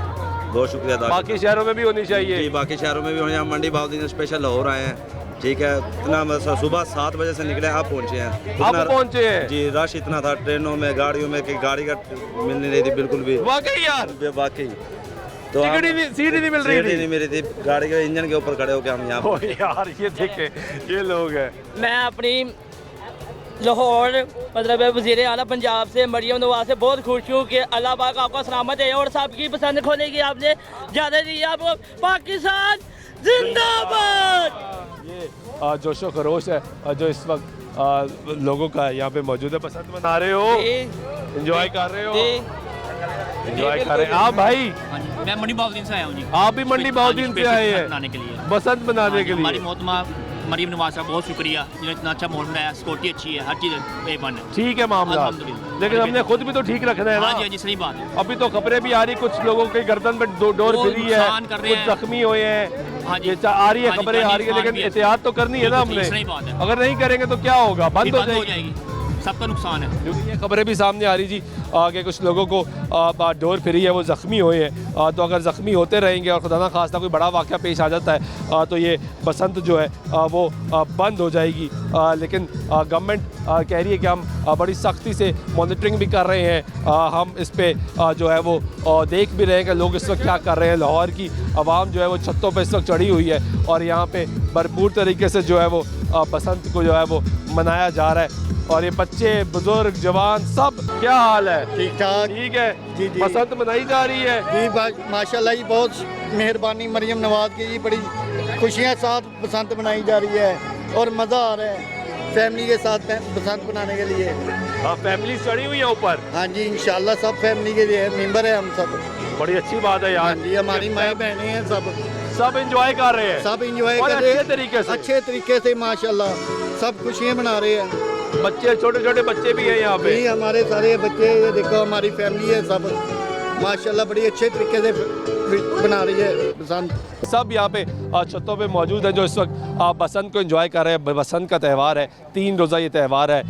बहुत शुक्रिया अदा। बाकी शहरों में भी होनी चाहिए जी, बाकी शहरों में भी होनी। हम मंडी बाउद्दीन स्पेशल लाहौर आए हैं, ठीक है। इतना सुबह 7 बजे से निकले, आप पहुँचे हैं? आप पहुँचे हैं जी, रश इतना था ट्रेनों में, गाड़ियों में कि गाड़ी का मिल नहीं रही थी बिल्कुल भी। वाकई यार, वाकई तो सीट ही नहीं मिल रही थी, नहीं मिली थी। गाड़ी के इंजन के ऊपर खड़े होकर हम यहाँ यार ये देखे ये लोग हैं। मैं अपनी लाहौर मतलब वज़ीर आला पंजाब से मरियम नवाज से बहुत खुश हूँ कि अल्लाह पाक आपको सलामत है और सबकी पसंद खोलेगी। आपने ज़्यादा दी आपको, पाकिस्तान जिंदाबाद। ये जोशो खरोश है जो इस वक्त लोगों का यहाँ पे मौजूद है। पसंद मना रहे हो, एंजॉय कर रहे हो? एंजॉय कर रहे हैं आप भाई? मैं मंडी बाउद्दीन से आया हूँ जी। आप भी मंडी बाउद्दीन से आए हैं बसंत मनाने के लिए? हमारी मोहतरमा मरियम नवाज साहब बहुत शुक्रिया, जिन्होंने इतना अच्छा माहौल बनाया, सिक्योरिटी अच्छी है, हर चीज़ A1 है। ठीक है मामला, लेकिन हमने खुद भी तो ठीक रखना है ना। हाँ जी, सही बात है। अभी तो खबरें भी आ रही, कुछ लोगों के गर्दन पे डोर फिरी है, कुछ जख्मी हुए हैं। हाँ जी, आ रही है खबरें आ रही है, लेकिन एहतियात तो करनी है ना हमने। अगर नहीं करेंगे तो क्या होगा, बंद हो जाएगी। सबका नुकसान है। क्योंकि ये खबरें भी सामने आ रही जी कि कुछ लोगों को डोर फिरी है, वो ज़ख्मी हुए हैं। तो अगर ज़ख्मी होते रहेंगे और खुदा ना खास्ता कोई बड़ा वाक़या पेश आ जाता है तो ये बसंत जो है वो बंद हो जाएगी। लेकिन गवर्नमेंट कह रही है कि हम बड़ी सख्ती से मॉनिटरिंग भी कर रहे हैं। हम इस पर जो है वो देख भी रहे हैं कि लोग इस वक्त क्या कर रहे हैं। लाहौर की आवाम जो है वो छतों पर इस वक्त चढ़ी हुई है और यहाँ पे भरपूर तरीके से जो है वो बसंत को जो है वो मनाया जा रहा है। और ये बच्चे, बुजुर्ग, जवान सब, क्या हाल है? ठीक ठाक। ठीक है जी जी। बसंत मनाई जा रही है जी माशाल्लाह जी, बहुत मेहरबानी मरियम नवाज की जी, बड़ी खुशियाँ साथ बसंत मनाई जा रही है और मज़ा आ रहा है फैमिली के साथ बसंत मनाने के लिए। हाँ, फैमिली चढ़ी हुई है ऊपर। हाँ जी, इंशाल्लाह सब फैमिली के लिए मेंबर है हम सब। बड़ी अच्छी बात है यार। हाँ जी, हमारी माएँ बहनें हैं, सब एंजॉय कर रहे हैं। सब एंजॉय कर रहे हैं अच्छे तरीके से माशाल्लाह, सब खुशियाँ मना रहे हैं। बच्चे, छोटे छोटे बच्चे भी हैं यहाँ पे। जी, हमारे सारे बच्चे, ये देखो हमारी फैमिली है सब माशाल्लाह, बड़ी अच्छे तरीके से बना रही है बसंत। सब यहाँ पे छतों पे मौजूद है जो इस वक्त बसंत को एंजॉय कर रहे हैं। बसंत का त्यौहार है, 3 रोज़ा ये त्यौहार है।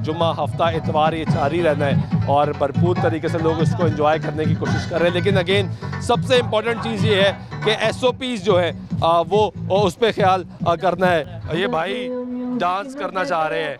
जुम्मा, हफ्ता, इतवार ये जारी रहना है और भरपूर तरीके से लोग इसको एंजॉय करने की कोशिश कर रहे हैं। लेकिन अगेन सबसे इम्पोर्टेंट चीज़ ये है कि SOPs जो है वो उस पर ख्याल करना है। ये भाई डांस करना चाह रहे हैं।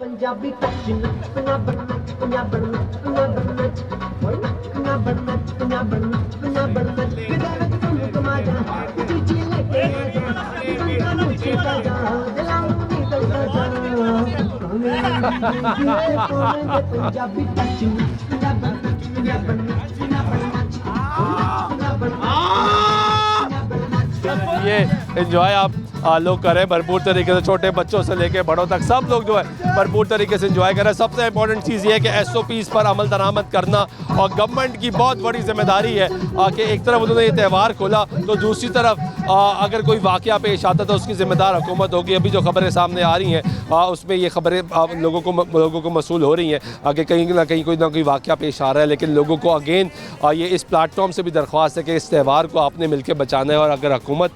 ये एंजॉय आप लोग करें भरपूर तरीके से, छोटे बच्चों से लेके बड़ों तक सब लोग जो है भरपूर तरीके से एंजॉय करें। सबसे इंपॉर्टेंट चीज़ ये है कि SOPs पर अमल दरामद करना और गवर्नमेंट की बहुत बड़ी जिम्मेदारी है कि एक तरफ उन्होंने ये त्यौहार खोला तो दूसरी तरफ अगर कोई वाक़या पेश आता तो उसकी ज़िम्मेदार हुकूमत होगी। अभी जो खबरें सामने आ रही हैं उसमें ये खबरें लोगों को मसूल हो रही हैं कि कहीं ना कहीं कोई ना कोई वाक़या पेश आ रहा है। लेकिन लोगों को अगेन ये इस प्लेटफॉर्म से भी दरख्वास्त है कि इस त्यौहार को आपने मिलकर बचाना है। और अगर हुकूमत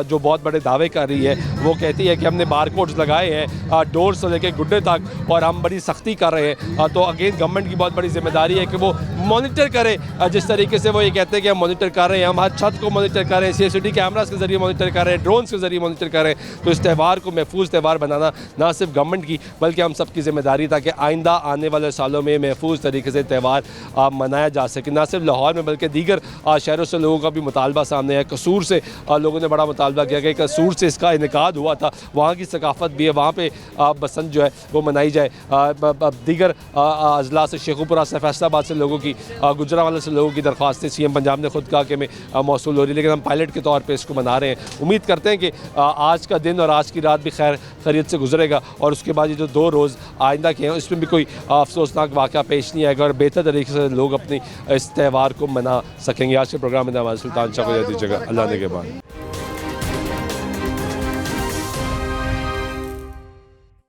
जो बहुत बड़े दावे कर रही है, वो कहती है कि हमने बारकोड्स लगाए हैं डोर से लेके गुड्डे तक और हम बड़ी सख्ती कर रहे हैं, तो अगेन गवर्नमेंट की बहुत बड़ी जिम्मेदारी है कि वो मॉनिटर करे। जिस तरीके से वो ये कहते हैं कि हम मॉनिटर कर रहे हैं, हम हर छत को मॉनिटर कर रहे हैं, CCTV कैमरास के ज़रिए मॉनिटर कर रहे हैं, ड्रोन्स के ज़रिए मॉनिटर कर रहे हैं। तो इस त्यौहार को महफूज त्यौहार बनाना ना सिर्फ गवर्नमेंट की बल्कि हम सब की जिम्मेदारी, ताकि आइंदा आने वाले सालों में महफूज तरीके से त्यौहार मनाया जा सके। ना सिर्फ लाहौर में बल्कि दीगर शहरों से लोगों का भी मुतालबा सामने है। कसूर से लोगों ने बड़ा मुतालबा किया कि कसूर से इसका इनेकाद हुआ था, वहाँ की सकाफ़त भी है, वहाँ पे बसंत जो है वो मनाई जाए। दीगर अजला से, शेखुपुरा से, फैसलाबाद से लोगों की, गुजरावाला से लोगों की दरख्वास्तें CM पंजाब ने खुद कहा कि मैं मौसूल हो रही है, लेकिन हम पायलट के तौर पे इसको मना रहे हैं। उम्मीद करते हैं कि आज का दिन और आज की रात भी खैर खैरियत से गुजरेगा और उसके बाद ये जो 2 रोज़ आइंदा के हैं इसमें भी कोई अफसोसनाक वाक़या पेश नहीं आएगा और बेहतर तरीके से लोग अपनी इस त्यौहार को मना सकेंगे। आज के प्रोग्राम में नवाज़ सुल्तान शाह को दीजिएगा। अल्लाह ने के बाद।